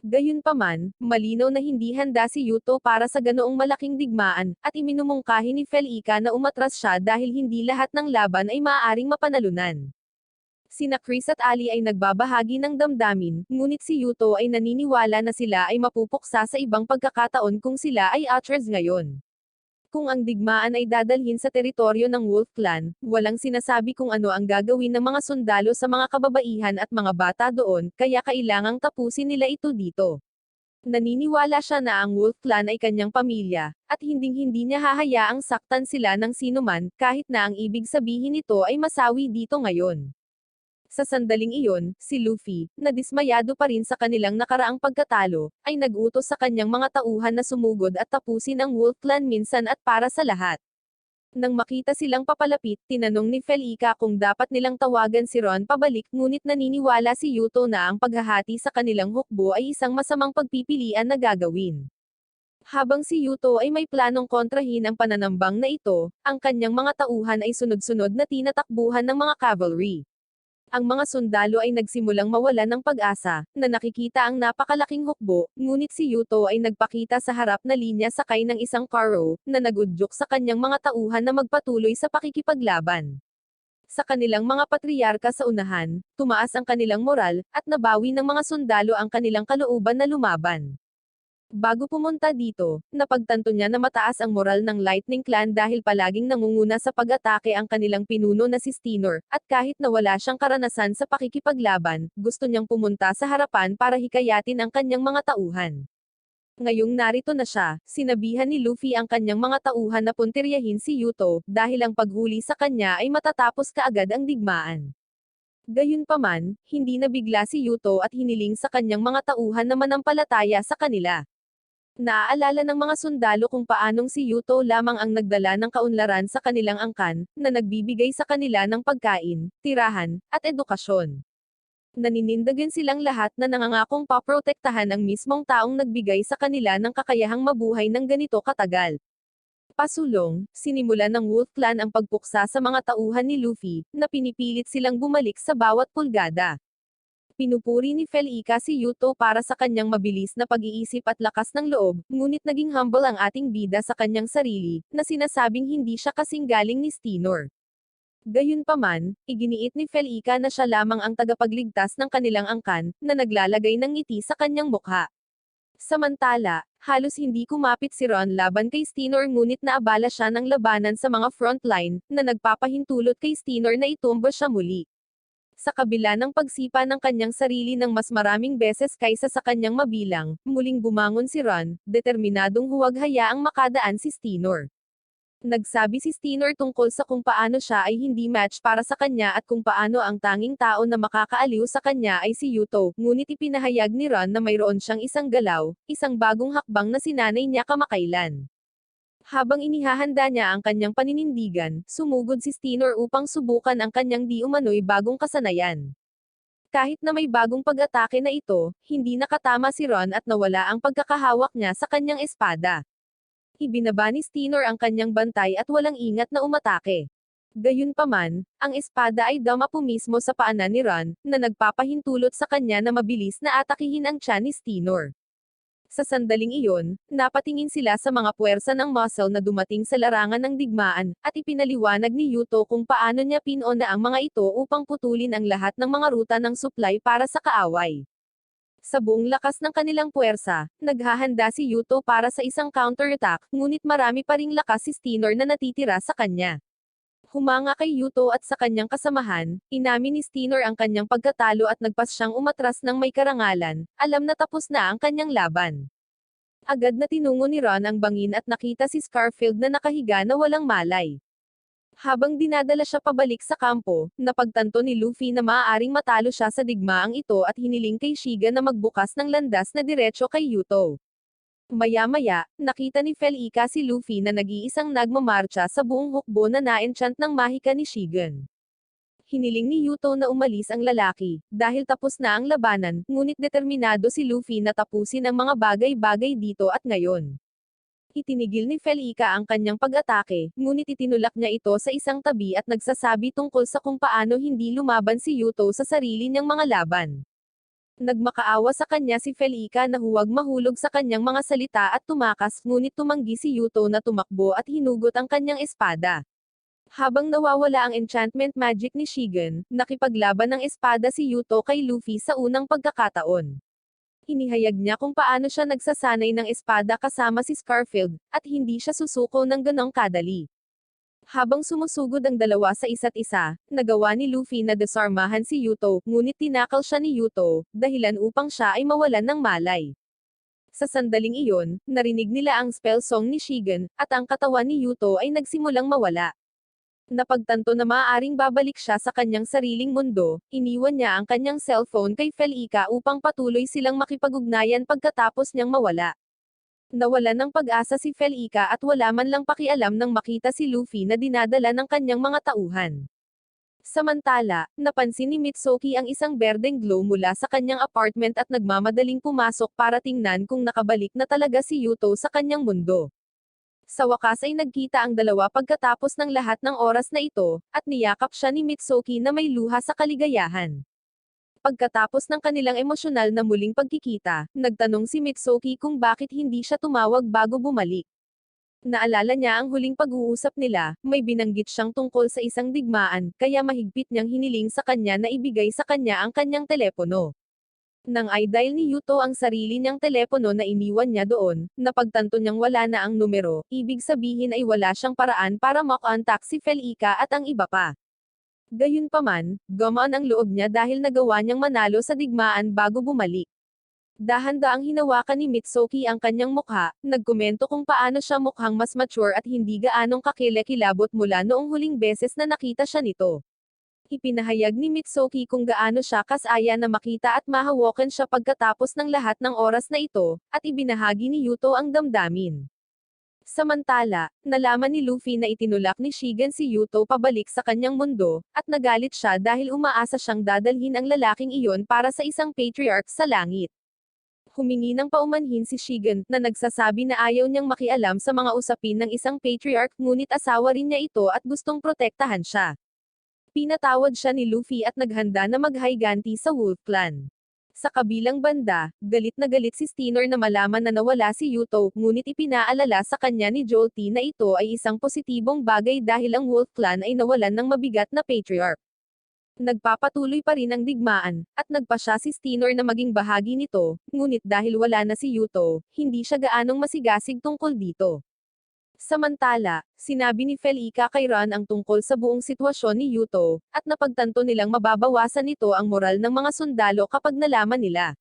Gayunpaman, malinaw na hindi handa si Yuto para sa ganoong malaking digmaan, at iminumungkahi ni Felica na umatras siya dahil hindi lahat ng laban ay maaaring mapanalunan. Sina Chris at Ali ay nagbabahagi ng damdamin, ngunit si Yuto ay naniniwala na sila ay mapupuksa sa ibang pagkakataon kung sila ay Atreides ngayon. Kung ang digmaan ay dadalhin sa teritoryo ng Wolf Clan, walang sinasabi kung ano ang gagawin ng mga sundalo sa mga kababaihan at mga bata doon, kaya kailangang tapusin nila ito dito. Naniniwala siya na ang Wolf Clan ay kanyang pamilya, at hinding-hindi niya hahayaang saktan sila ng sinuman, kahit na ang ibig sabihin nito ay masawi dito ngayon. Sa sandaling iyon, si Luffy, na dismayado pa rin sa kanilang nakaraang pagkatalo, ay nag-utos sa kanyang mga tauhan na sumugod at tapusin ang Wolf Clan minsan at para sa lahat. Nang makita silang papalapit, tinanong ni Felika kung dapat nilang tawagan si Ron pabalik ngunit naniniwala si Yuto na ang paghahati sa kanilang hukbo ay isang masamang pagpipilian na gagawin. Habang si Yuto ay may planong kontrahin ang pananambang na ito, ang kanyang mga tauhan ay sunod-sunod na tinatakbuhan ng mga cavalry. Ang mga sundalo ay nagsimulang mawalan ng pag-asa, na nakikita ang napakalaking hukbo, ngunit si Yuto ay nagpakita sa harap na linya sakay ng isang karo, na nagudyok sa kanyang mga tauhan na magpatuloy sa pakikipaglaban. Sa kanilang mga patriyarka sa unahan, tumaas ang kanilang moral, at nabawi ng mga sundalo ang kanilang kalooban na lumaban. Bago pumunta dito, napagtanto niya na mataas ang moral ng Lightning Clan dahil palaging nangunguna sa pag-atake ang kanilang pinuno na si Stinor, at kahit na wala siyang karanasan sa pakikipaglaban, gusto niyang pumunta sa harapan para hikayatin ang kanyang mga tauhan. Ngayong narito na siya, sinabihan ni Luffy ang kanyang mga tauhan na puntiryahin si Yuto, dahil ang paghuli sa kanya ay matatapos kaagad ang digmaan. Gayunpaman, hindi nabigla si Yuto at hiniling sa kanyang mga tauhan na manampalataya sa kanila. Naaalala ng mga sundalo kung paanong si Yuto lamang ang nagdala ng kaunlaran sa kanilang angkan, na nagbibigay sa kanila ng pagkain, tirahan, at edukasyon. Naninindigan silang lahat na nangangakong paprotektahan ang mismong taong nagbigay sa kanila ng kakayahang mabuhay ng ganito katagal. Pasulong, sinimulan ng Wolf Clan ang pagpuksa sa mga tauhan ni Luffy, na pinipilit silang bumalik sa bawat pulgada. Pinupuri ni Felika si Yuto para sa kanyang mabilis na pag-iisip at lakas ng loob, ngunit naging humble ang ating bida sa kanyang sarili, na sinasabing hindi siya kasing galing ni Stinor. Gayunpaman, iginiit ni Felika na siya lamang ang tagapagligtas ng kanilang angkan, na naglalagay ng ngiti sa kanyang mukha. Samantala, halos hindi kumapit si Ron laban kay Stinor ngunit naabala siya ng labanan sa mga frontline, na nagpapahintulot kay Stinor na itumba siya muli. Sa kabila ng pagsipa ng kanyang sarili ng mas maraming beses kaysa sa kanyang mabilang, muling bumangon si Ron, determinadong huwag hayaang makadaan si Stinor. Nagsabi si Stinor tungkol sa kung paano siya ay hindi match para sa kanya at kung paano ang tanging tao na makakaaliw sa kanya ay si Yuto, ngunit ipinahayag ni Ron na mayroon siyang isang galaw, isang bagong hakbang na sinanay niya kamakailan. Habang inihahanda niya ang kanyang paninindigan, sumugod si Stinor upang subukan ang kanyang di umano'y bagong kasanayan. Kahit na may bagong pag-atake na ito, hindi nakatama si Ron at nawala ang pagkakahawak niya sa kanyang espada. Ibinaba ni Stinor ang kanyang bantay at walang ingat na umatake. Gayunpaman, ang espada ay damapo mismo sa paanan ni Ron, na nagpapahintulot sa kanya na mabilis na atakihin ang tiyan ni Stinor. Sa sandaling iyon, napatingin sila sa mga puwersa ng muscle na dumating sa larangan ng digmaan, at ipinaliwanag ni Yuto kung paano niya pinona ang mga ito upang putulin ang lahat ng mga ruta ng supply para sa kaaway. Sa buong lakas ng kanilang puwersa, naghahanda si Yuto para sa isang counterattack, ngunit marami pa ring lakas si Stinor na natitira sa kanya. Humanga kay Yuto at sa kanyang kasamahan, inamin ni Stinor ang kanyang pagkatalo at nagpas siyang umatras ng may karangalan, alam na tapos na ang kanyang laban. Agad na tinungo ni Ron ang bangin at nakita si Scarfield na nakahiga na walang malay. Habang dinadala siya pabalik sa kampo, napagtanto ni Luffy na maaaring matalo siya sa digmaang ito at hiniling kay Shiga na magbukas ng landas na diretso kay Yuto. Maya-maya, nakita ni Felika si Luffy na nag-iisang nagmamarcha sa buong hukbo na na-enchant ng mahika ni Shigen. Hiniling ni Yuto na umalis ang lalaki, dahil tapos na ang labanan, ngunit determinado si Luffy na tapusin ang mga bagay-bagay dito at ngayon. Itinigil ni Felika ang kanyang pag-atake, ngunit itinulak niya ito sa isang tabi at nagsasabi tungkol sa kung paano hindi lumaban si Yuto sa sarili niyang mga laban. Nagmakaawa sa kanya si Felika na huwag mahulog sa kanyang mga salita at tumakas, ngunit tumanggi si Yuto na tumakbo at hinugot ang kanyang espada. Habang nawawala ang enchantment magic ni Shigen, nakipaglaban ng espada si Yuto kay Luffy sa unang pagkakataon. Inihayag niya kung paano siya nagsasanay ng espada kasama si Scarfield, at hindi siya susuko ng ganong kadali. Habang sumusugod ang dalawa sa isa't isa, nagawa ni Luffy na desarmahan si Yuto, ngunit tinakal siya ni Yuto, dahilan upang siya ay mawalan ng malay. Sa sandaling iyon, narinig nila ang spell song ni Shigen, at ang katawan ni Yuto ay nagsimulang mawala. Napagtanto na maaaring babalik siya sa kanyang sariling mundo, iniwan niya ang kanyang cellphone kay Felika upang patuloy silang makipag-ugnayan pagkatapos niyang mawala. Nawalan ng pag-asa si Felika at wala man lang pakialam nang makita si Luffy na dinadala ng kanyang mga tauhan. Samantala, napansin ni Mitsuki ang isang berdeng glow mula sa kanyang apartment at nagmamadaling pumasok para tingnan kung nakabalik na talaga si Yuto sa kanyang mundo. Sa wakas ay nagkita ang dalawa pagkatapos ng lahat ng oras na ito, at niyakap siya ni Mitsuki na may luha sa kaligayahan. Pagkatapos ng kanilang emosyonal na muling pagkikita, nagtanong si Mitsuki kung bakit hindi siya tumawag bago bumalik. Naalala niya ang huling pag-uusap nila, may binanggit siyang tungkol sa isang digmaan, kaya mahigpit niyang hiniling sa kanya na ibigay sa kanya ang kanyang telepono. Nang i-dial ni Yuto ang sarili niyang telepono na iniwan niya doon, napagtanto niyang wala na ang numero, ibig sabihin ay wala siyang paraan para makontak si Felika at ang iba pa. Gayunpaman, gumaan ang loob niya dahil nagawa niyang manalo sa digmaan bago bumalik. Dahan-daang hinawakan ni Mitsuki ang kanyang mukha, nagkomento kung paano siya mukhang mas mature at hindi gaanong kakilakilabot mula noong huling beses na nakita siya nito. Ipinahayag ni Mitsuki kung gaano siya kasaya na makita at mahawakan siya pagkatapos ng lahat ng oras na ito, at ibinahagi ni Yuto ang damdamin. Samantala, nalaman ni Luffy na itinulak ni Shigen si Yuto pabalik sa kanyang mundo, at nagalit siya dahil umaasa siyang dadalhin ang lalaking iyon para sa isang patriarch sa langit. Humingi ng paumanhin si Shigen, na nagsasabi na ayaw niyang makialam sa mga usapin ng isang patriarch ngunit asawa rin niya ito at gustong protektahan siya. Pinatawad siya ni Luffy at naghanda na maghayganti sa Wolf Clan. Sa kabilang banda, galit na galit si Steiner na malaman na nawala si Yuto, ngunit ipinaalala sa kanya ni Jolty na ito ay isang positibong bagay dahil ang Wolf Clan ay nawalan ng mabigat na patriarch. Nagpapatuloy pa rin ang digmaan, at nagpasya si Steiner na maging bahagi nito, ngunit dahil wala na si Yuto, hindi siya gaanong masigasig tungkol dito. Samantala, sinabi ni Felika kay Ron ang tungkol sa buong sitwasyon ni Yuto, at napagtanto nilang mababawasan nito ang moral ng mga sundalo kapag nalaman nila.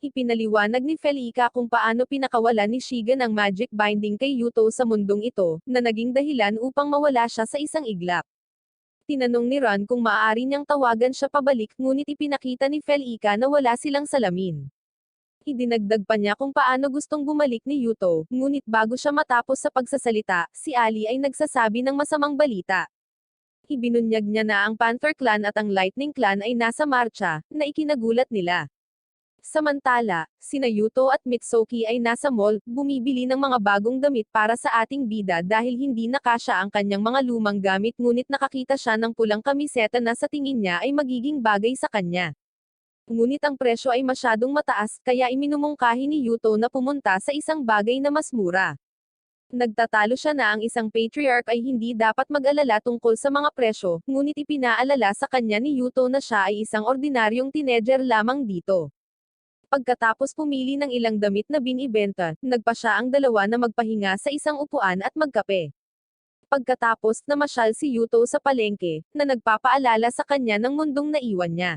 Ipinaliwanag ni Felika kung paano pinakawalan ni Shigen ang magic binding kay Yuto sa mundong ito, na naging dahilan upang mawala siya sa isang iglap. Tinanong ni Ron kung maaari niyang tawagan siya pabalik ngunit ipinakita ni Felika na wala silang salamin. Idinagdag pa niya kung paano gustong bumalik ni Yuto, ngunit bago siya matapos sa pagsasalita, si Ali ay nagsasabi ng masamang balita. Ibinunyag niya na ang Panther Clan at ang Lightning Clan ay nasa marcha, na ikinagulat nila. Samantala, sina Yuto at Mitsuki ay nasa mall, bumibili ng mga bagong damit para sa ating bida dahil hindi nakasya ang kanyang mga lumang gamit ngunit nakakita siya ng pulang kamiseta na sa tingin niya ay magiging bagay sa kanya. Ngunit ang presyo ay masyadong mataas, kaya iminumungkahi ni Yuto na pumunta sa isang bagay na mas mura. Nagtatalo siya na ang isang patriarch ay hindi dapat mag-alala tungkol sa mga presyo, ngunit ipinaalala sa kanya ni Yuto na siya ay isang ordinaryong teenager lamang dito. Pagkatapos pumili ng ilang damit na binibenta, nagpa siya ang dalawa na magpahinga sa isang upuan at magkape. Pagkatapos, namasyal si Yuto sa palengke, na nagpapaalala sa kanya ng mundong naiwan niya.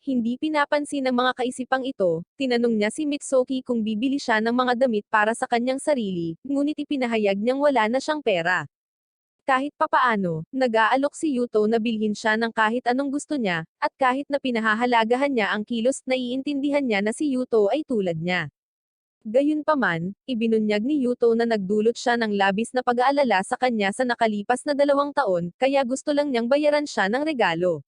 Hindi pinapansin ng mga kaisipang ito, tinanong niya si Mitsuki kung bibili siya ng mga damit para sa kanyang sarili, ngunit ipinahayag niyang wala na siyang pera. Kahit papaano, nag-aalok si Yuto na bilhin siya ng kahit anong gusto niya, at kahit na pinahahalagahan niya ang kilos, naiintindihan niya na si Yuto ay tulad niya. Gayunpaman, ibinunyag ni Yuto na nagdulot siya ng labis na pag-aalala sa kanya sa nakalipas na 2 taon, kaya gusto lang niyang bayaran siya ng regalo.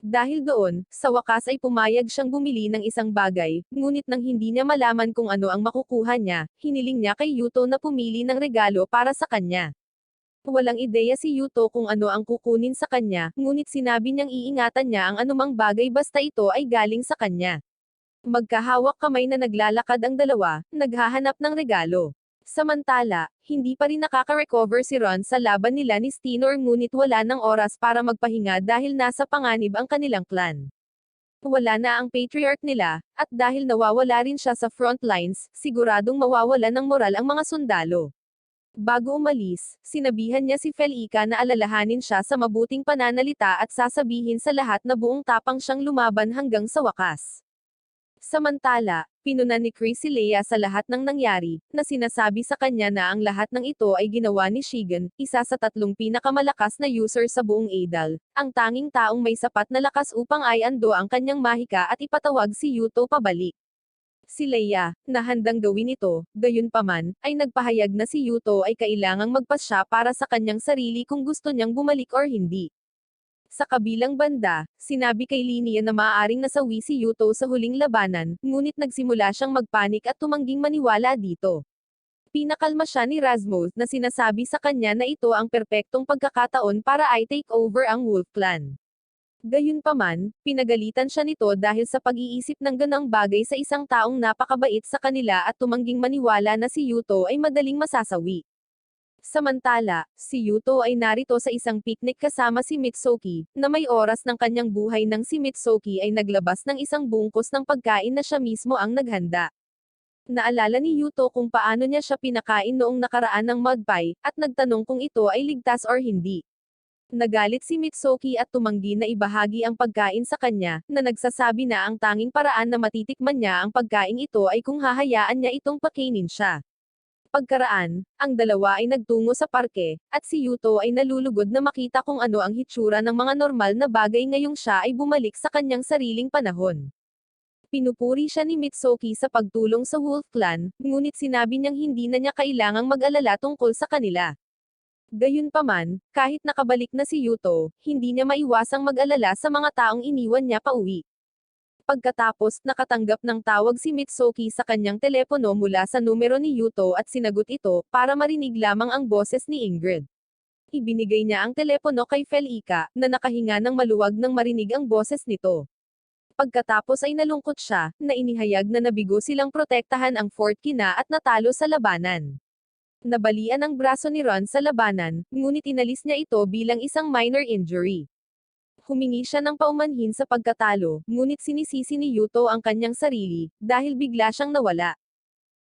Dahil doon, sa wakas ay pumayag siyang bumili ng isang bagay, ngunit nang hindi niya malaman kung ano ang makukuha niya, hiniling niya kay Yuto na pumili ng regalo para sa kanya. Walang ideya si Yuto kung ano ang kukunin sa kanya, ngunit sinabi niyang iingatan niya ang anumang bagay basta ito ay galing sa kanya. Magkahawak kamay na naglalakad ang dalawa, naghahanap ng regalo. Samantala, hindi pa rin nakaka-recover si Ron sa laban nila ni Steiner ngunit wala ng oras para magpahinga dahil nasa panganib ang kanilang clan. Wala na ang patriarch nila, at dahil nawawala rin siya sa front lines, siguradong mawawala ng moral ang mga sundalo. Bago umalis, sinabihan niya si Felica na alalahanin siya sa mabuting pananalita at sasabihin sa lahat na buong tapang siyang lumaban hanggang sa wakas. Samantala, pinuna ni Chris si Leia sa lahat ng nangyari, na sinasabi sa kanya na ang lahat ng ito ay ginawa ni Shigen, isa sa 3 pinakamalakas na user sa buong Adal, ang tanging taong may sapat na lakas upang i-undo ang kanyang mahika at ipatawag si Yuto pabalik. Si Leia, na handang gawin ito, gayunpaman, ay nagpahayag na si Yuto ay kailangang magpasya para sa kanyang sarili kung gusto niyang bumalik or hindi. Sa kabilang banda, sinabi kay Linnea na maaaring nasawi si Yuto sa huling labanan, ngunit nagsimula siyang magpanik at tumangging maniwala dito. Pinakalma siya ni Rasmus na sinasabi sa kanya na ito ang perpektong pagkakataon para i-take over ang Wolf Clan. Gayunpaman, pinagalitan siya nito dahil sa pag-iisip ng ganang bagay sa isang taong napakabait sa kanila at tumangging maniwala na si Yuto ay madaling masasawi. Samantala, si Yuto ay narito sa isang picnic kasama si Mitsuki, na may oras ng kanyang buhay nang si Mitsuki ay naglabas ng isang bungkus ng pagkain na siya mismo ang naghanda. Naalala ni Yuto kung paano niya siya pinakain noong nakaraan ng mud pie, at nagtanong kung ito ay ligtas or hindi. Nagalit si Mitsuki at tumanggi na ibahagi ang pagkain sa kanya, na nagsasabi na ang tanging paraan na matitikman niya ang pagkain ito ay kung hahayaan niya itong pakainin siya. Pagkaraan, ang dalawa ay nagtungo sa parke, at si Yuto ay nalulugod na makita kung ano ang hitsura ng mga normal na bagay ngayong siya ay bumalik sa kanyang sariling panahon. Pinupuri siya ni Mitsuki sa pagtulong sa Wolf Clan, ngunit sinabi niyang hindi na niya kailangang mag-alala tungkol sa kanila. Gayunpaman, kahit nakabalik na si Yuto, hindi niya maiwasang mag-alala sa mga taong iniwan niya pauwi. Pagkatapos, nakatanggap ng tawag si Mitsuki sa kanyang telepono mula sa numero ni Yuto at sinagot ito, para marinig lamang ang boses ni Ingrid. Ibinigay niya ang telepono kay Felica, na nakahinga ng maluwag nang marinig ang boses nito. Pagkatapos ay nalungkot siya, na inihayag na nabigo silang protektahan ang Fort Kina at natalo sa labanan. Nabalian ang braso ni Ron sa labanan, ngunit inalis niya ito bilang isang minor injury. Humingi siya ng paumanhin sa pagkatalo, ngunit sinisisi ni Yuto ang kanyang sarili, dahil bigla siyang nawala.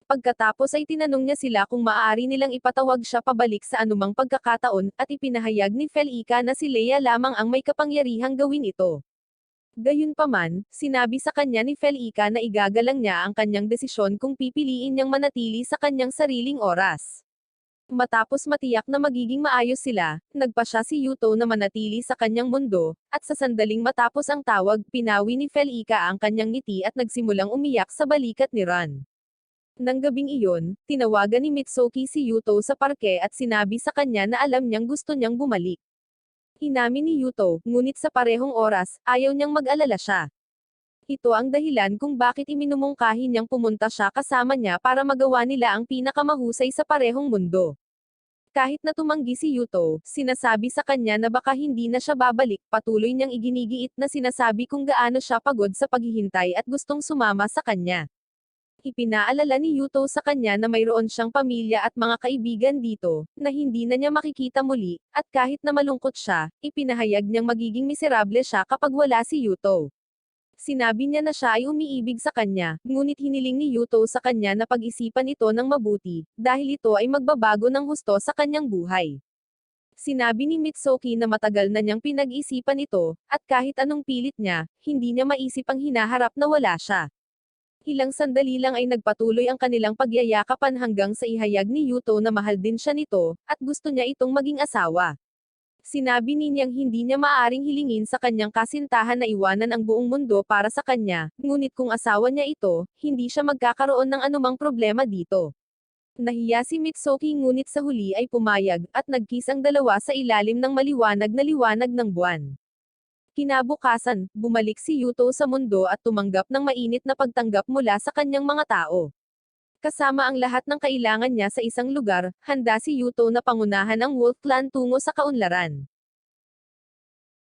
Pagkatapos ay tinanong niya sila kung maaari nilang ipatawag siya pabalik sa anumang pagkakataon, at ipinahayag ni Felica na si Leia lamang ang may kapangyarihang gawin ito. Gayunpaman, sinabi sa kanya ni Felica na igagalang niya ang kanyang desisyon kung pipiliin niyang manatili sa kanyang sariling oras. Matapos matiyak na magiging maayos sila, nagpasya si Yuto na manatili sa kanyang mundo, at sa sandaling matapos ang tawag, pinawi ni Felica ang kanyang ngiti at nagsimulang umiyak sa balikat ni Ron. Nang gabing iyon, tinawagan ni Mitsuki si Yuto sa parke at sinabi sa kanya na alam niyang gusto niyang bumalik. Inamin ni Yuto, ngunit sa parehong oras, ayaw niyang mag-alala siya. Ito ang dahilan kung bakit iminumungkahi niyang pumunta siya kasama niya para magawa nila ang pinakamahusay sa parehong mundo. Kahit na tumanggi si Yuto, sinasabi sa kanya na baka hindi na siya babalik, patuloy niyang iginigiit na sinasabi kung gaano siya pagod sa paghihintay at gustong sumama sa kanya. Ipinaalala ni Yuto sa kanya na mayroon siyang pamilya at mga kaibigan dito, na hindi na niya makikita muli, at kahit na malungkot siya, ipinahayag niyang magiging miserable siya kapag wala si Yuto. Sinabi niya na siya ay umiibig sa kanya, ngunit hiniling ni Yuto sa kanya na pag-isipan ito ng mabuti, dahil ito ay magbabago ng husto sa kanyang buhay. Sinabi ni Mitsuki na matagal na niyang pinag-isipan ito, at kahit anong pilit niya, hindi niya maisip ang hinaharap na wala siya. Ilang sandali lang ay nagpatuloy ang kanilang pagyayakapan hanggang sa ihayag ni Yuto na mahal din siya nito, at gusto niya itong maging asawa. Sinabi niyang hindi niya maaaring hilingin sa kanyang kasintahan na iwanan ang buong mundo para sa kanya, ngunit kung asawa niya ito, hindi siya magkakaroon ng anumang problema dito. Nahiya si Mitsuki ngunit sa huli ay pumayag, at nagkiss ang dalawa sa ilalim ng maliwanag na liwanag ng buwan. Kinabukasan, bumalik si Yuto sa mundo at tumanggap ng mainit na pagtanggap mula sa kanyang mga tao. Kasama ang lahat ng kailangan niya sa isang lugar, handa si Yuto na pangunahan ang Wolf Clan tungo sa kaunlaran.